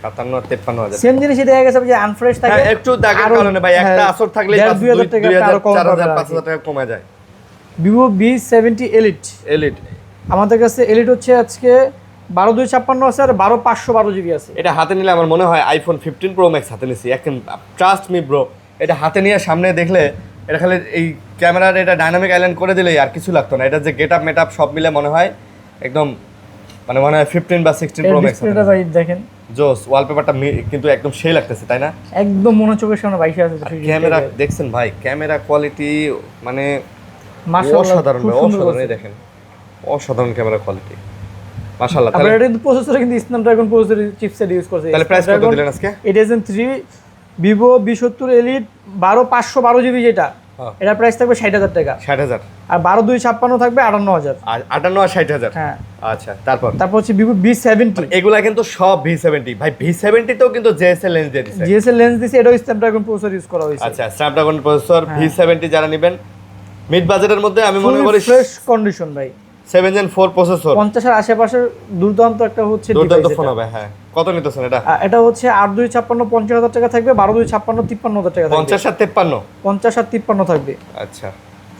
57 আর 53,000। সেম জিনিসই দেখা গেছে যে আনফ্রেশ থাকে, হ্যাঁ, একটু দাগের কারণে ভাই একটা আসর থাকলে 2,000 টাকা আরো কম 4,000 5,000 টাকা কমে যায়। ভিভো V70 এলিট, এলিট আমাদের কাছে এলিট হচ্ছে আজকে 12256 আছে, আর 12512 জিবি আছে। এটা হাতে নিলে আমার মনে হয় আইফোন 15 Pro Max হাতে নিছি একদম। ট্রাস্ট মি ব্রো, এটা হাতে নিয়ে সামনে দেখলে এটা খালি এই ক্যামেরার এটা ডাইনামিক আইল্যান্ড করে দিলেই আর কিছু লাগতো না। এটা যে গেট আপ মেট আপ সব মিলে মনে হয় একদম, মানে মনে হয় 15 বা 16 Pro Max। ডিসপ্লেটা ভাই দেখেন, জোস, ওয়ালপেপারটা কিন্তু একদম সেই লাগতেছে, তাই না? একদম মনে চোখের সামনে বাইশে আছে। ক্যামেরা দেখছেন ভাই, ক্যামেরা কোয়ালিটি মানে মাশাআল্লাহ, অসাধারণ খুব ভাই, সুন্দর অসাধারণ। করছে। এই দেখেন অসাধারণ ক্যামেরা কোয়ালিটি, মাশাআল্লাহ। আপনারা এটা কিন্তু প্রসেসরে কিন্তু স্ন্যাপড্রাগন প্রসেসর চিপসেট ইউজ করছে। তাহলে প্রাইস কত দিলেন আজকে? Ryzen 3 Vivo V70 elite 12512 GB যেটা, এটা প্রাইস থাকবে 60,000 টাকা। 60,000 আর 12256 থাকবে 58,000। আর 58 আর 60,000। হ্যাঁ, আচ্ছা, তারপর হচ্ছে ভিভো V70, এগুলা কিন্তু সব V70 ভাই। V70 তেও কিন্তু JSL লেন্স দিয়ে দিছে। জিএসএল লেন্স দিছে, এটাও স্ন্যাপড্রাগন প্রসেসর ইউজ করা হয়েছে। আচ্ছা, স্ন্যাপড্রাগন প্রসেসর V70 যারা নেবেন মিড বাজেটের মধ্যে, আমি মনে করি ফ্রেশ কন্ডিশন ভাই, 7 Gen 4 প্রসেসর, 50 এর আশেপাশে দুর্দান্ত একটা হচ্ছে দুর্দান্ত device ফোন এটা। হবে। হ্যাঁ, কত নিতেছেন এটা? এটা হচ্ছে 8256 50,000 টাকা থাকবে, 12256 53,000 টাকা থাকবে। 50 আর 53। 50 আর 53 থাকবে। আচ্ছা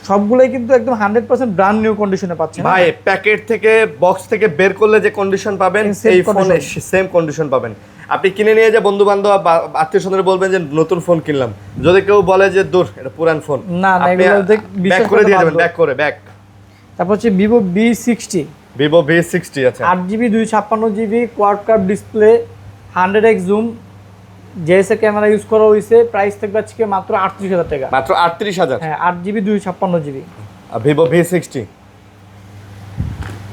সবগুলোই কিন্তু একদম 100% ব্র্যান্ড নিউ কন্ডিশনে পাচ্ছেন ভাই, প্যাকেট থেকে বক্স থেকে বের করলে যে কন্ডিশন পাবেন Same এই ফোনে condition। সেম কন্ডিশন পাবেন। আপনি কিনে নিয়ে যে বন্ধু বান্ধব বা আত্মীয় স্বজনের বলবেন যে নতুন ফোন কিনলাম, যদি কেউ বলে যে দূর এটা পুরান ফোন, না, আপনি এগুলো ব্যাক করে দিয়ে যাবেন, ব্যাক করে ব্যাক। তারপর হচ্ছে ভিভো V60 ভিভো V60, আচ্ছা 8GB 256GB quad curve display 100x zoom JSA camera use করা হয়েছে, প্রাইস থাকবে আজকে মাত্র 38,000 টাকা। মাত্র 38,000। হ্যাঁ, 8GB 256GB। ভিভো V60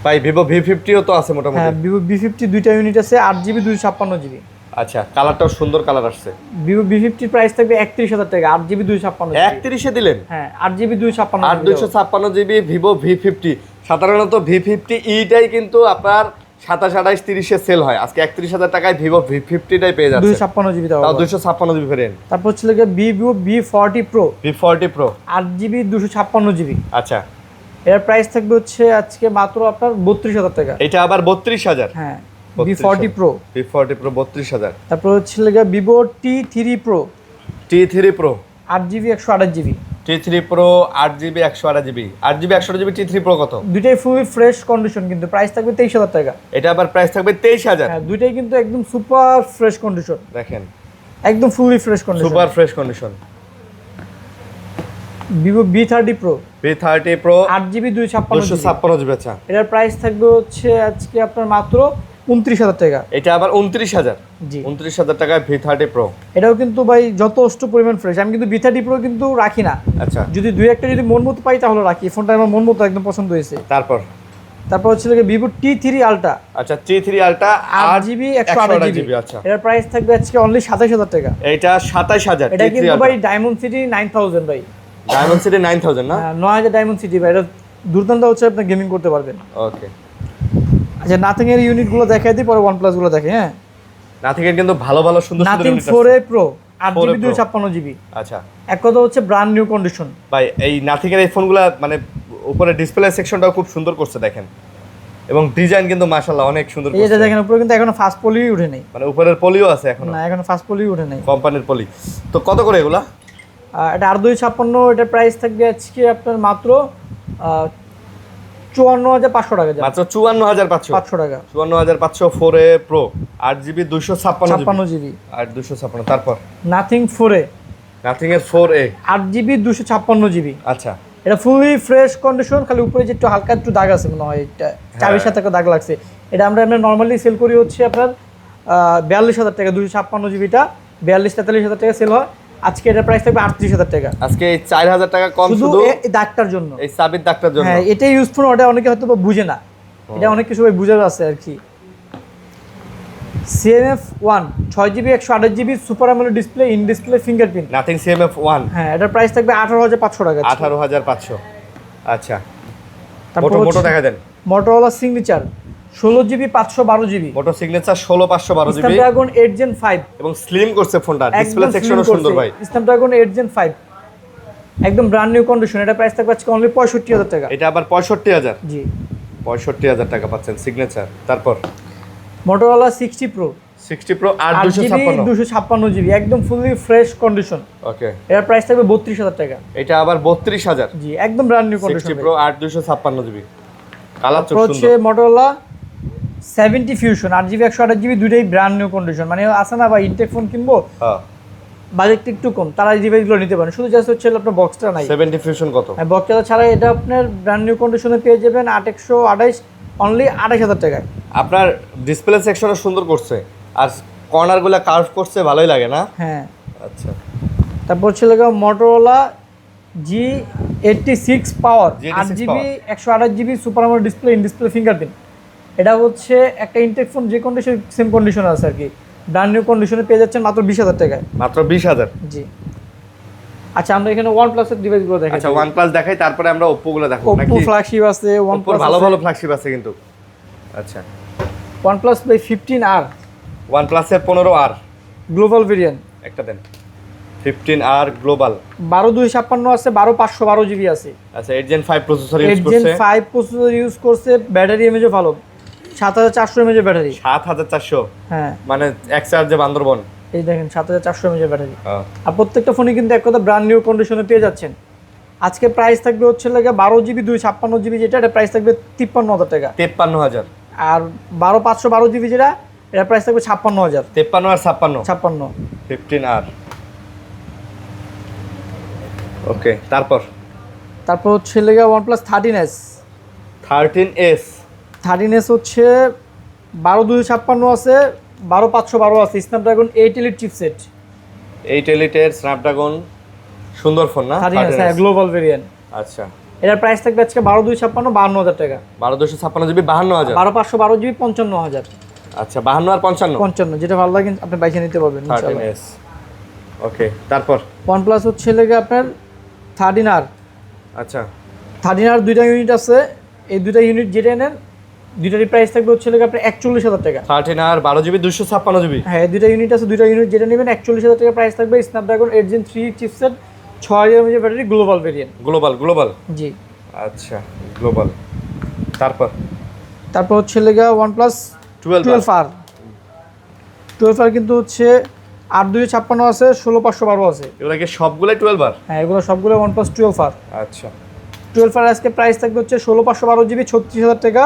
ভাই, ভিভো V50 ও তো আছে মোটামুটি। হ্যাঁ, ভিভো V50 দুইটা ইউনিট আছে, 8GB 256GB। আচ্ছা, কালারটাও সুন্দর কালার আসছে। ভিভো V50 প্রাইস থাকবে 31,000 টাকা, 8GB 256GB। 31 এ দিলেন? হ্যাঁ, 8GB 256GB। 8 256GB Vivo V50। সাধারণত V50 ইটাই কিন্তু আপনার 27 28 30 এ সেল হয়, আজকে 31,000 টাকায় ভিভো V50 টাই পেয়ে যাচ্ছে। 256GB দাও, তাও 256GB ভেরিয়েন্ট। তারপর হচ্ছে লাগে Vivo V40 Pro V40 Pro 8GB 256GB। আচ্ছা, এর প্রাইস থাকবে হচ্ছে আজকে মাত্র আপনার 32,000 টাকা। এটা আবার 32,000। হ্যাঁ, V40 Pro। V40 Pro 32,000। তারপর হচ্ছে লাগে Vivo T3 Pro T3 Pro 8GB 128GB। T3 Pro 8GB 128GB 8GB 128GB T3 Pro কত? দুইটাই ফুলি ফ্রেশ কন্ডিশন, কিন্তু প্রাইস থাকবে 23,000 টাকা। এটা আবার প্রাইস থাকবে 23,000। হ্যাঁ, দুইটাই কিন্তু একদম সুপার ফ্রেশ কন্ডিশন, দেখেন একদম fully fresh condition. Super fresh condition. Vivo V30 pro V30 Pro 8GB 256GB 256GB। আচ্ছা, এটার প্রাইস থাকবে হচ্ছে আজকে আপনার মাত্র 29,000 টাকা। এটা আবার 29,000। জি, 29,000 টাকায় V30 Pro। এটাও কিন্তু ভাই যথেষ্ট পরিমাণ ফ্রেশ। আমি কিন্তু V30 প্রো কিন্তু রাখি না, আচ্ছা, যদি দুই একটা যদি মন মতো পাই তাহলে রাখি। এই ফোনটা আমার মন মতো একদম পছন্দ হয়েছে। তারপর হচ্ছে ভিভো T3 আলট্রা আচ্ছা, T3 Ultra 8GB 128GB। আচ্ছা, এটার প্রাইস থাকবে আজকে অনলি 27,000 টাকা। এটা 27,000। এটা কিন্তু ভাই ডায়মন্ড সিটি 9000 ভাই, ডায়মন্ড সিটি 9000 না? 9000 ডায়মন্ড সিটি ভাই। এটা দুর্দান্ত হচ্ছে, আপনি গেমিং করতে পারবেন। ওকে, আচ্ছা, নাথিং এর ইউনিটগুলো দেখাই দিই, পরে OnePlus গুলো দেখে। হ্যাঁ, নাথিং এর কিন্তু ভালো ভালো সুন্দর সুন্দর নাথিং ইউনিট আছে। 4A Pro 4A 8GB Pro 256GB। আচ্ছা, এক কথা হচ্ছে ব্র্যান্ড নিউ কন্ডিশন ভাই এই নাথিং এর এই ফোনগুলা মানে উপরে ডিসপ্লে সেকশনটাও খুব সুন্দর করছে দেখেন, এবং ডিজাইন কিন্তু মাশাআল্লাহ অনেক সুন্দর এই যে করছে। দেখেন, উপরে কিন্তু এখনো ফাস্ট পলি উঠে নাই। মানে উপরের পলিও আছে এখনো? না, এখনো ফাস্ট পলি উঠে নাই, কোম্পানির পলি। তো কত করে এগুলা? এটা 8/256, এটার প্রাইস থাকবে আজকে আপনার মাত্র 54,500 টাকা। মাত্র 54,500 টাকা। 54,500 4A Pro 8GB 256GB 56GB। আর 256। তারপর নাথিং 4A নাথিং এর 4A 8GB 256GB। আচ্ছা, এটা ফুলি ফ্রেশ কন্ডিশন, খালি উপরে যে একটু হালকা একটু দাগ আছে মনে হয়, এটা চাবির সাথে একটা দাগ লাগছে। এটা আমরা নর্মালি সেল করি হচ্ছে আপনার 42,000 টাকা। 256GBটা 42-43,000 টাকা সেল হয়। আজকে এটার প্রাইস থাকবে 38,000 টাকা। আজকে এই 4,000 টাকা কম শুধু শুধু এই দাগটার জন্য, এই সাবিত ডাক্তার জন্য। হ্যাঁ, এটাই ইউজফুল। ওটা অনেকে হয়তো বা বুঝে না, এটা অনেক কিছু ভাই বুঝার আছে আর কি। CMF1 6GB 128GB super AMOLED display, in display fingerprint. Nothing CMF1 হ্যাঁ, এটার প্রাইস থাকবে 18,500 টাকা। 18,500। আচ্ছা, তারপর মোটো দেখা দেন। Motorola Signature 16GB 512GB। Moto Signature 16/512GB Snapdragon 8 Gen 5 এবং স্লিম করছে ফোনটা, ডিসপ্লে সেকশনও সুন্দর ভাই। স্ন্যাপড্রাগন 8 Gen 5 একদম ব্র্যান্ড নিউ কন্ডিশন। এটা প্রাইস থাকবে আজকে অনলি 65,000 টাকা। এটা আবার 65,000। জি, 65,000 টাকা পাচ্ছেন সিগনেচার। তারপর Motorola 60 Pro 60 Pro 8GB 8/256। 256GB একদম ফুলি ফ্রেশ কন্ডিশন। ওকে, এটার প্রাইস থাকবে 32,000 টাকা। এটা আবার 32,000। জি, একদম brand new 60 condition. Pro 8/256GB colour খুব হচ্ছে সুন্দর। মোটরোলা 70 ফিউশন 8GB 128GB, দুইটাই ব্র্যান্ড নিউ কন্ডিশন। মানে আছে না ভাই, ইনটেক ফোন কিনবো, হ্যাঁ, বাজেটটা একটু কম, তারা এই ডিভাইসগুলো নিতে পারেন। শুধু জাস্ট হচ্ছে আপনার বক্সটা নাই। 70 ফিউশন কত? হ্যাঁ, বক্সটা ছাড়া এটা আপনার ব্র্যান্ড নিউ কন্ডিশনে পেয়ে যাবেন 8/128 অনলি 28,000 টাকায়। আপনার ডিসপ্লে সেকশনও সুন্দর করছে, আর কর্নারগুলো কার্ভ করছে, ভালোই লাগে না? হ্যাঁ, আচ্ছা, তারপর হচ্ছে Motorola G86 power G86 8GB 128GB super AMOLED display, in display fingerprint. এটা হচ্ছে একটা ইনটেক ফোন, যে কন্ডিশন সেম কন্ডিশন আছে আর কি। ব্র্যান্ড নিউ কন্ডিশনে পেয়ে যাচ্ছেন মাত্র 20,000 টাকায়। মাত্র 20,000। জি, আচ্ছা, আমরা এখানে OnePlus এর ডিভাইসগুলো দেখাই। আচ্ছা, OnePlus দেখাই, তারপরে আমরা Oppo গুলো দেখাবো Oppo নাকি? ফ্ল্যাগশিপ আছে, Oppo OnePlus ভালো ভালো ফ্ল্যাগশিপ আছে কিন্তু। আচ্ছা, OnePlus 15R OnePlus এর 15R গ্লোবাল ভেরিয়েন্ট একটা দেন। 15R গ্লোবাল 12/256 আছে, 12/512GB আছে। আচ্ছা, 8 Gen 5 প্রসেসর ইউজ 8 Gen করছে। 5 প্রসেসর ইউজ করছে, ব্যাটারি এমএজও ভালো, 7400 mAh ব্যাটারি। 7400 হ্যাঁ, মানে এক চার্জে বান্দরবন। এই দেখেন 7400 mAh ব্যাটারি। হ্যাঁ, আর প্রত্যেকটা ফোনই কিন্তু এক কথা ব্র্যান্ড নিউ কন্ডিশনে পেয়ে যাচ্ছেন। আজকে প্রাইস থাকবে হচ্ছে 12GB 256GB, যেটা এটা প্রাইস থাকবে 53,000 টাকা। 53,000। আর 12/512GB যেটা, এটা প্রাইস থাকবে 56,000। 53 আর 56 56। 15R। ওকে, তারপর হচ্ছে OnePlus 13S 13S 13S হচ্ছে 12/256 আছে, 12/512 আছে, Snapdragon 8 Elite chipset. 8 Elite Snapdragon সুন্দর ফোন না? 13S হ্যাঁ, গ্লোবাল ভেরিয়েন্ট। আচ্ছা, এটার প্রাইস থাকবে আজকে 12/256 52,000 টাকা। 12/256GB 52,000। 12/512GB 55,000। আচ্ছা, 52 আর 55। 55, যেটা ভালো লাগে আপনি বাইকে নিতে পারবেন ইনশাআল্লাহ। 13S। ওকে, তারপর OnePlus হচ্ছে আপনার 13R। আচ্ছা, 13R দুইটা ইউনিট আছে, এই দুইটা ইউনিট যেটা নেন দুইটারই প্রাইস থাকবে হচ্ছে আপনার 41,000 টাকা। 13R 12GB 256GB। হ্যাঁ, দুইটা ইউনিট আছে, দুইটা ইউনিট যেটা নেবেন 41,000 টাকা প্রাইস থাকবে। Snapdragon 8 Gen 3 chipset, 6000 mAh battery, global variant. Global জি, আচ্ছা, গ্লোবাল। তারপর হচ্ছে OnePlus 12R 12R কিন্তু হচ্ছে 8/256 আছে, 16/512 আছে। এগুলো কি সবগুলাই 12R? হ্যাঁ, এগুলো সবগুলো OnePlus 12R। আচ্ছা, 12R আজকে প্রাইস থাকবে হচ্ছে 16/512GB 36,000 টাকা।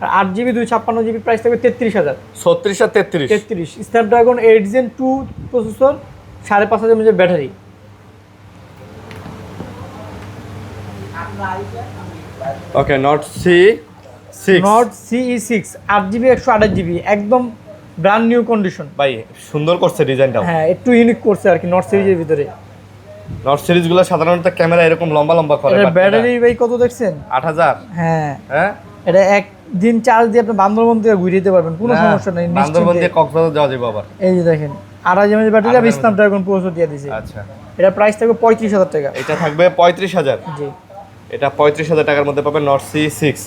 আর 8GB 256GB প্রাইস থাকবে 33,000। 36 আর 33। 33 Snapdragon 8 Gen 2 processor, 5,500 mAh battery. Okay Nord C six Nord CE6 8GB 128GB একদম ব্র্যান্ড নিউ কন্ডিশন। ভাই সুন্দর করছে ডিজাইনটাও। হ্যাঁ একটু ইউনিক করছে আর কি নট সিরিজের ভিতরে। নট সিরিজগুলো সাধারণত ক্যামেরা এরকম লম্বা লম্বা করে, এটা ব্যাটারি ভাই কত দেখছেন? 8000। হ্যাঁ হ্যাঁ এটা একদিন চার্জ দিয়ে আপনি বান্দরবন থেকে ঘুরে যেতে পারবেন, কোনো সমস্যা নেই বান্দরবন দিয়ে নিশ্চিন্তে। কক্সবাজার যাওয়া যাবে আবার। এই যে দেখেন 28 mAh ব্যাটারি আর স্ন্যাপড্রাগন প্রসেসর দিয়ে দিয়েছে। আচ্ছা এটা প্রাইস থাকবে 35,000 টাকা। এটা থাকবে 35,000। জি এটা 35,000 টাকার মধ্যে পাবেন নট সি6।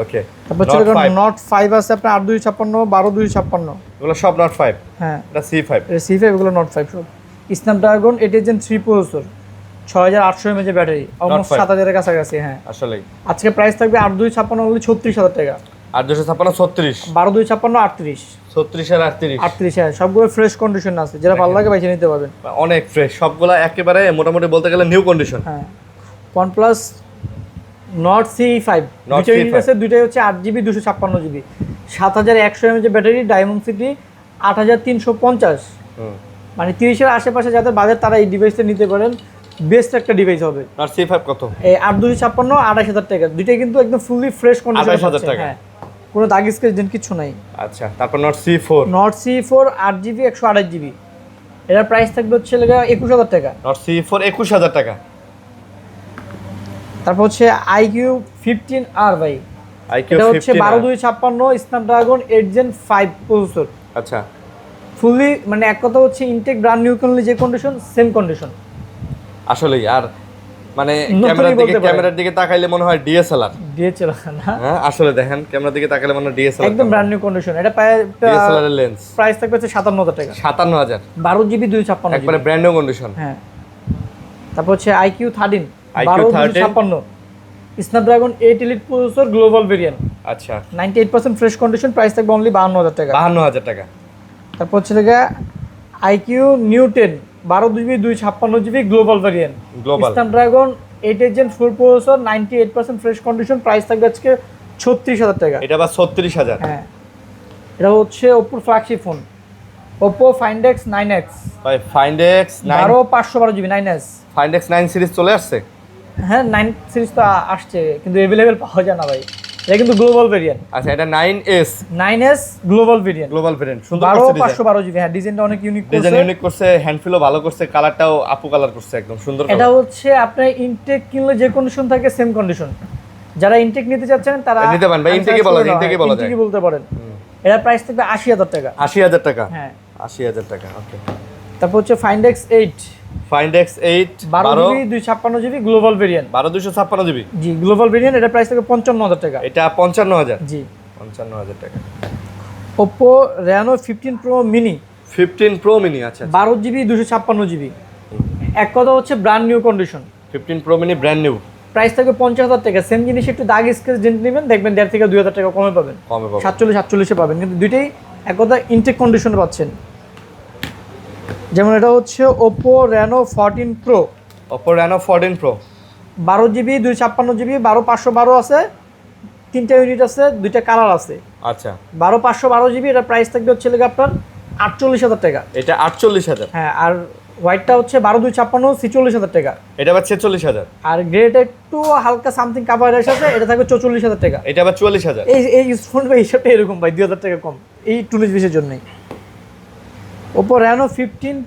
ওকে তারপর ছিল নট 5 আছে আপনার 8256 12256। এগুলো সব নট 5। হ্যাঁ এটা সি5। এটা C5 এগুলো নট 5 সব। Snapdragon 8 Gen 3 processor 6800 mAh battery almost 7000 এর কাছাকাছি। হ্যাঁ আসলেই আজকে প্রাইস থাকবে 8256 only 36,000 টাকা। 8256 36 12256 38 36 আর 38 38 হ্যাঁ সবগুলো ফ্রেশ কন্ডিশন আছে, যেটা ভালো লাগে বাইছে নিতে পারবেন। অনেক ফ্রেশ সবগুলা, একেবারে মোটামুটি বলতে গেলে নিউ কন্ডিশন। হ্যাঁ OnePlus নট CE5 Nord দুটো ইউনিট CE5 আছে, দুটোই হচ্ছে 8GB 256GB 7100 mAh battery diamond city 8350। মানে 30-এর আশেপাশে যাদের বাজেট তারা এই ডিভাইসটা নিতে পারেন, বেস্ট একটা ডিভাইস হবে। নট সি5 কত? এই 8256 28000 টাকা, দুটোই কিন্তু একদম ফুললি ফ্রেশ কন্ডিশন। 28,000 টাকা। হ্যাঁ কোনো দাগ স্কেচ দেন কিছু নাই। আচ্ছা তারপর not C4. Not C4 8GB 128GB এটার প্রাইস থাকবে হচ্ছে 21,000 টাকা। নট সি4 21,000 টাকা। তারপর হচ্ছে IQ 15R ভাই, আইকিউ এটা হচ্ছে 15 12256 স্ন্যাপড্রাগন 8 Gen 5 প্রসেসর। আচ্ছা ফুললি মানে এক কথা হচ্ছে ইনটেক ব্র্যান্ড নিউ করলে যে কন্ডিশন সেম কন্ডিশন। আসলেই আর মানে নতুনই বলতে পারেন। ক্যামেরার দিকে তাকাইলে মনে হয় ডিএসএলআর। দিয়েছিল না হ্যাঁ আসলে দেখেন ক্যামেরার দিকে তাকালে মনে হয় ডিএসএলআর, একদম ব্র্যান্ড নিউ কন্ডিশন। এটা ডিএসএলআর এর লেন্স প্রাইস থাকবে হচ্ছে 57,000 টাকা। 57,000 12GB 256GB একবারে ব্র্যান্ড নিউ কন্ডিশন। হ্যাঁ তারপর হচ্ছে IQ 13 IQ 12 Snapdragon 8 elite processor global variant আচ্ছা 98% ফ্রেশ কন্ডিশন, প্রাইস থাকবে অনলি 52,000 টাকা। 52,000 টাকা। তারপর হচ্ছে IQ new 10 12GB 256GB global variant global Snapdragon 8 Gen 4 processor 98% fresh condition, price থাকবে আজকে 36,000 টাকা। এটা আবার 36,000। হ্যাঁ এটা হচ্ছে ওপ্পোর flagship phone Oppo Find X 9X ভাই Find X 9 512GB 9S। Find X 9 series চলে আসছে। হ্যাঁ 9 সিরিজ তো আসছে কিন্তু অ্যাভেলেবেল পাওয়া যায় না ভাই, এটা কিন্তু গ্লোবাল ভেরিয়েন্ট। আচ্ছা এটা 9S 9S global variant global variant, সুন্দর করছে ডিজাইন। 512GB হ্যাঁ ডিজাইনটা অনেক ইউনিক ডিজাইন করছে। ইউনিক করছে, হ্যান্ডফিলও ভালো করছে, কালারটাও আপু কালার করছে, একদম সুন্দর এটা কালার। হচ্ছে আপনার ইনটেক কিনলে যে কন্ডিশন থাকে সেম কন্ডিশন, যারা ইনটেক নিতে চাচ্ছেন তারা নিতে পারেন ভাই, ইনটেকই বলা যায়, ইনটেকই বলা যায়। ইনটেকই বলতে পারেন। এটার প্রাইস থাকবে 80,000 টাকা। 80,000 টাকা। হ্যাঁ 80,000 টাকা। ওকে তারপর হচ্ছে Find X 8 Find X 8 12GB 256GB global variant 12256 GB. জি গ্লোবাল ভেরিয়েন্ট, এটার প্রাইস থাকবে 55,000 টাকা। এটা 55,000। জি 55,000 টাকা। Oppo Reno 15 Pro Mini 15 Pro Mini. আচ্ছা 12GB 256GB এক কথা হচ্ছে brand new condition. 15 Pro Mini brand new, price থাকবে 50,000 টাকা। সেম জিনিস একটু দাগ স্কেচ জেনে নেবেন, দেখবেন 1.5 থেকে 2,000 টাকা কমে পাবেন, কমে পাবো। 47 পাবেন, কিন্তু দুইটাই এক কথা ইনটেক কন্ডিশনে পাচ্ছেন। যেমন এটা হচ্ছে Oppo Reno 14 pro Oppo Reno 14 Pro 12GB 256GB 12512 আছে, 3টা ইউনিট আছে, 2টা কালার আছে। আচ্ছা 12512GB এটা প্রাইস থাকবে হচ্ছে আপনার 48,000 টাকা। এটা 48,000। হ্যাঁ আর হোয়াইটটা হচ্ছে 12256 46,000 টাকা। এটা আবার 46,000। আর গ্রেটা একটু হালকা সামথিং কাভারেজ আছে, এটা থাকবে 44,000 টাকা। এটা আবার 44,000। এই ফোন ভাই হিসাবটা এরকম ভাই 2,000 টাকা কম এই 19-20 জন্যই। Oppo Reno 15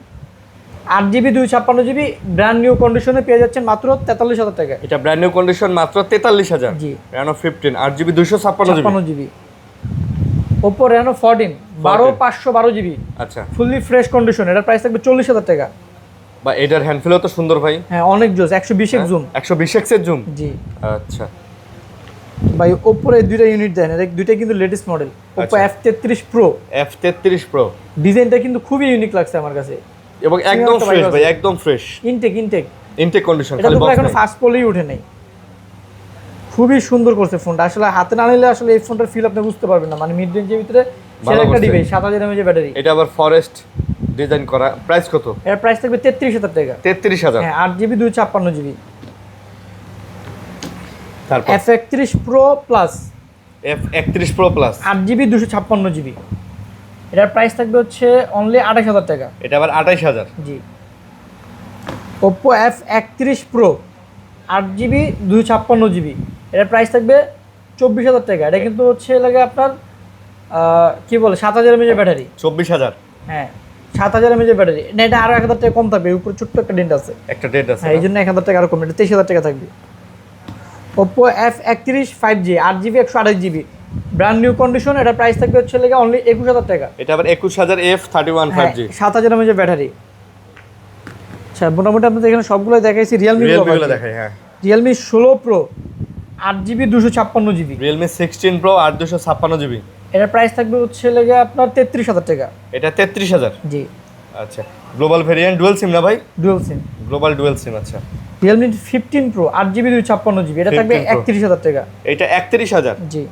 8GB 256GB brand new কন্ডিশনে পেয়ে যাচ্ছেন মাত্র 43,000 টাকা। এটা ব্র্যান্ড নিউ কন্ডিশন মাত্র 43,000। জি Reno 15 8GB 256GB। 56GB Oppo Reno 14 12512GB আচ্ছা ফুললি ফ্রেশ কন্ডিশন, এটার প্রাইস থাকবে 40,000 টাকা। বা এটার হ্যান্ডফিলও তো সুন্দর ভাই। হ্যাঁ অনেক জোস 120x জুম। 120x এর জুম। জি আচ্ছা ভাই ওপ্পোর এই দুইটা ইউনিট দেন, এর দুইটা কিন্তু latest model Oppo F33 pro. F33 Pro ডিজাইনটা কিন্তু খুবই ইউনিক লাগছে আমার কাছে এবং একদম ফ্রেশ ভাই, একদম ফ্রেশ ইনটেক ইনটেক কন্ডিশন, এটা খালি তো বক্স এখনো ফার্স্ট পলেই উঠে নাই। খুবই সুন্দর করছে ফোনটা, আসলে হাতে না নিলে আসলে এই ফোনটার ফিল আপনি বুঝতে পারবেন না। মানে মিড রেঞ্জের ভিতরে সেরা একটা করছে। Device 7000 mAh battery. এটা আবার ফরেস্ট ডিজাইন করা, প্রাইস কত? এর প্রাইস থাকবে 33,000 টাকা। 33,000। হ্যাঁ 8GB 256GB তারপর F31 Pro Plus F31 Pro Plus 8GB 256GB এটার প্রাইস থাকবে হচ্ছে অনলি 28,000 টাকা। এটা আবার 28,000। জি Oppo F31 Pro 8GB 256GB, এটার প্রাইস থাকবে 24,000 টাকা। এটা কিন্তু হচ্ছে লাগে আপনার কি বলে 7,000 mAh ব্যাটারি। 24,000 হ্যাঁ 7,000 mAh ব্যাটারি না, এটা আরো 1,000 টাকা কম থাকবে, উপরে ছোট্ট একটা ডেন্ট আছে, একটা ডেট আছে। হ্যাঁ এই জন্য 1,000 টাকা আরো কম, এটা 23,000 টাকা থাকবে। Oppo F31 5G 8GB 128GB, brand new condition, এটা প্রাইস থাকবে হচ্ছে লাগে অনলি 21,000 টাকা। এটা আবার 21,000 F31 5G, 7,000 mAh ব্যাটারি। আচ্ছা মোটামুটি আপনাদের এখানে সবগুলো দেখাইছি। Realme গুলো দেখাই। হ্যাঁ Realme 16 Pro 8GB 256GB, Realme 16 Pro 8 256GB, এটার প্রাইস থাকবে হচ্ছে লাগে আপনার 33,000 টাকা। এটা 33,000। জি আচ্ছা গ্লোবাল ভেরিয়েন্ট, ডুয়াল সিম না ভাই? Dual SIM. Global dual SIM. আচ্ছা Realme 15 Pro 8GB 256GB, এটা থাকবে 15 Pro 31,000 টাকা। এটা 31,000। জি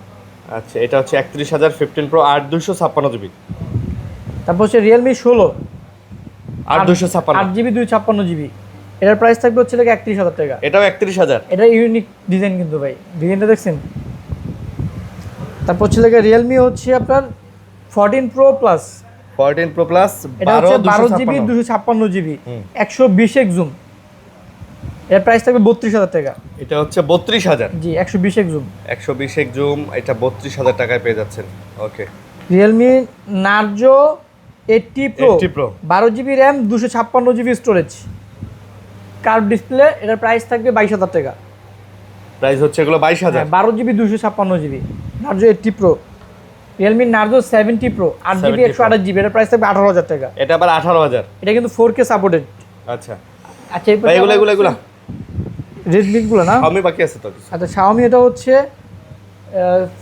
আচ্ছা এটা হচ্ছে 31,000 15 Pro 8 256GB। তারপর হচ্ছে Realme 16 8 256, 8GB 256GB, এটার প্রাইস থাকবে হচ্ছে লাগে 31,000 টাকা। এটাও 31,000। এটা ইউনিক ডিজাইন কিন্তু ভাই, ডিজাইনটা দেখছেন। তারপর হচ্ছে লাগে Realme হচ্ছে আপনার 14 Pro Plus, 14 Pro Plus এটা হচ্ছে 12GB 256। 256GB, 120x জুম, এর প্রাইস থাকবে 32,000 টাকা। এটা হচ্ছে 32,000। জি 120x জুম। 120 এক জুম, এটা 32,000 টাকায় পেয়ে যাচ্ছেন। ওকে Realme Narzo 80 Pro 80 Pro 12GB RAM 256GB storage, curve display, এটার প্রাইস থাকবে 22,000 টাকা। প্রাইস হচ্ছে এগুলো 22,000। 12GB 256GB Narzo 80 Pro, Realme Narzo 70 Pro 8GB 128GB, এটার প্রাইস থাকবে 18,000 টাকা। এটা আবার 18,000। এটা কিন্তু 4K সাপোর্টেড। আচ্ছা আচ্ছা ভাই এগুলো Redmi গুলো না, Xiaomi বাকি আছে তো কিছু। আচ্ছা Xiaomi এটা হচ্ছে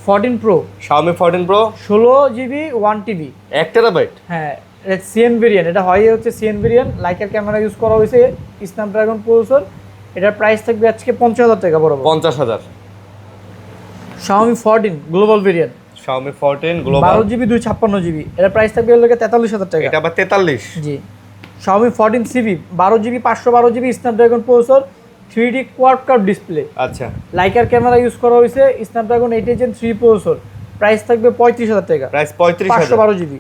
14 Pro Xiaomi 14 Pro 16GB 1TB, 1 terabyte. হ্যাঁ এটা সিএন ভেরিয়েন্ট, এটা হয় হচ্ছে CN variant, liker camera use করা হয়েছে, স্ন্যাপড্রাগন প্রসেসর, এটার প্রাইস থাকবে আজকে 50,000 টাকা বরাবর। 50,000। Xiaomi 14 global variant Xiaomi 14 global 12GB 256GB, এটার প্রাইস থাকবে হলো 43,000 টাকা। এটা আবার 43। জি Xiaomi 14CB 12GB 512GB Snapdragon processor, 3D quad curve display, আচ্ছা লাইকার ক্যামেরা ইউজ করা হয়েছে, স্ন্যাপড্রাগন 8 Gen 3 প্রসেসর, প্রাইস থাকবে 35,000 টাকা। প্রাইস 35,000। 512GB।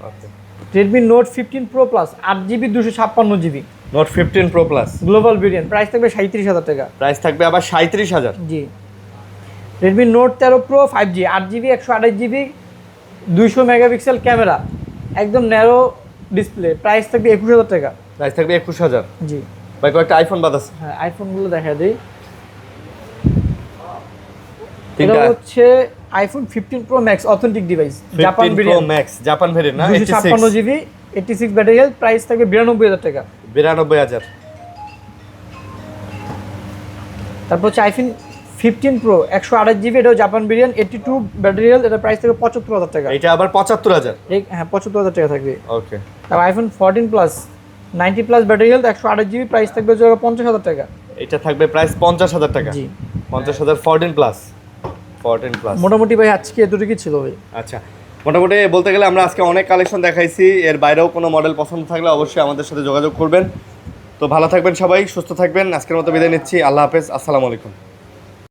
ওকে Redmi Note 15 Pro Plus 8GB 256GB Note 15 Pro Plus global variant, price থাকবে 37,000 টাকা। Price থাকবে আবার 37,000। জি Redmi Note 13 Pro 5G 8GB 128GB 200 megapixel camera, একদম ন্যারো ডিসপ্লে, প্রাইস থাকবে 21,000 টাকা। প্রাইস থাকবে 21,000। জি ভাই কয়েকটা আইফোন বাদ আছে। হ্যাঁ আইফোনগুলো দেখা দেই। এটা তিনটা হচ্ছে iPhone 15 Pro Max authentic device, Japan 15 Pro variant, Max Japan variant না 256GB 86 ব্যাটারি হেলথ, প্রাইস থাকবে 92,000 টাকা। 92,000। তারপর হচ্ছে iPhone 15 Pro 128GB, এটাও জাপান ভেরিয়েন্ট, 82 ব্যাটারি হেলথ, এটা প্রাইস থাকবে 75,000 টাকা। এটা আবার 75,000। হ্যাঁ 75,000 টাকা থাকবে। ওকে তারপর iPhone 14 Plus 90+ battery health 128GB, price থাকবে 50,000 টাকা। এটা থাকবে প্রাইস 50,000 টাকা। জি 50,000 14 প্লাস। মোটামুটি ভাই আজকে এতটুকুই ছিল ভাই। আচ্ছা মোটামুটি বলতে গেলে আমরা আজকে অনেক কালেকশন দেখাইছি, এর বাইরেও কোনো মডেল পছন্দ থাকলে অবশ্যই আমাদের সাথে যোগাযোগ করবেন। তো ভালো থাকবেন সবাই, সুস্থ থাকবেন। আজকের মতো বিদায় নিচ্ছি, আল্লাহ হাফেজ, আসসালামু আলাইকুম।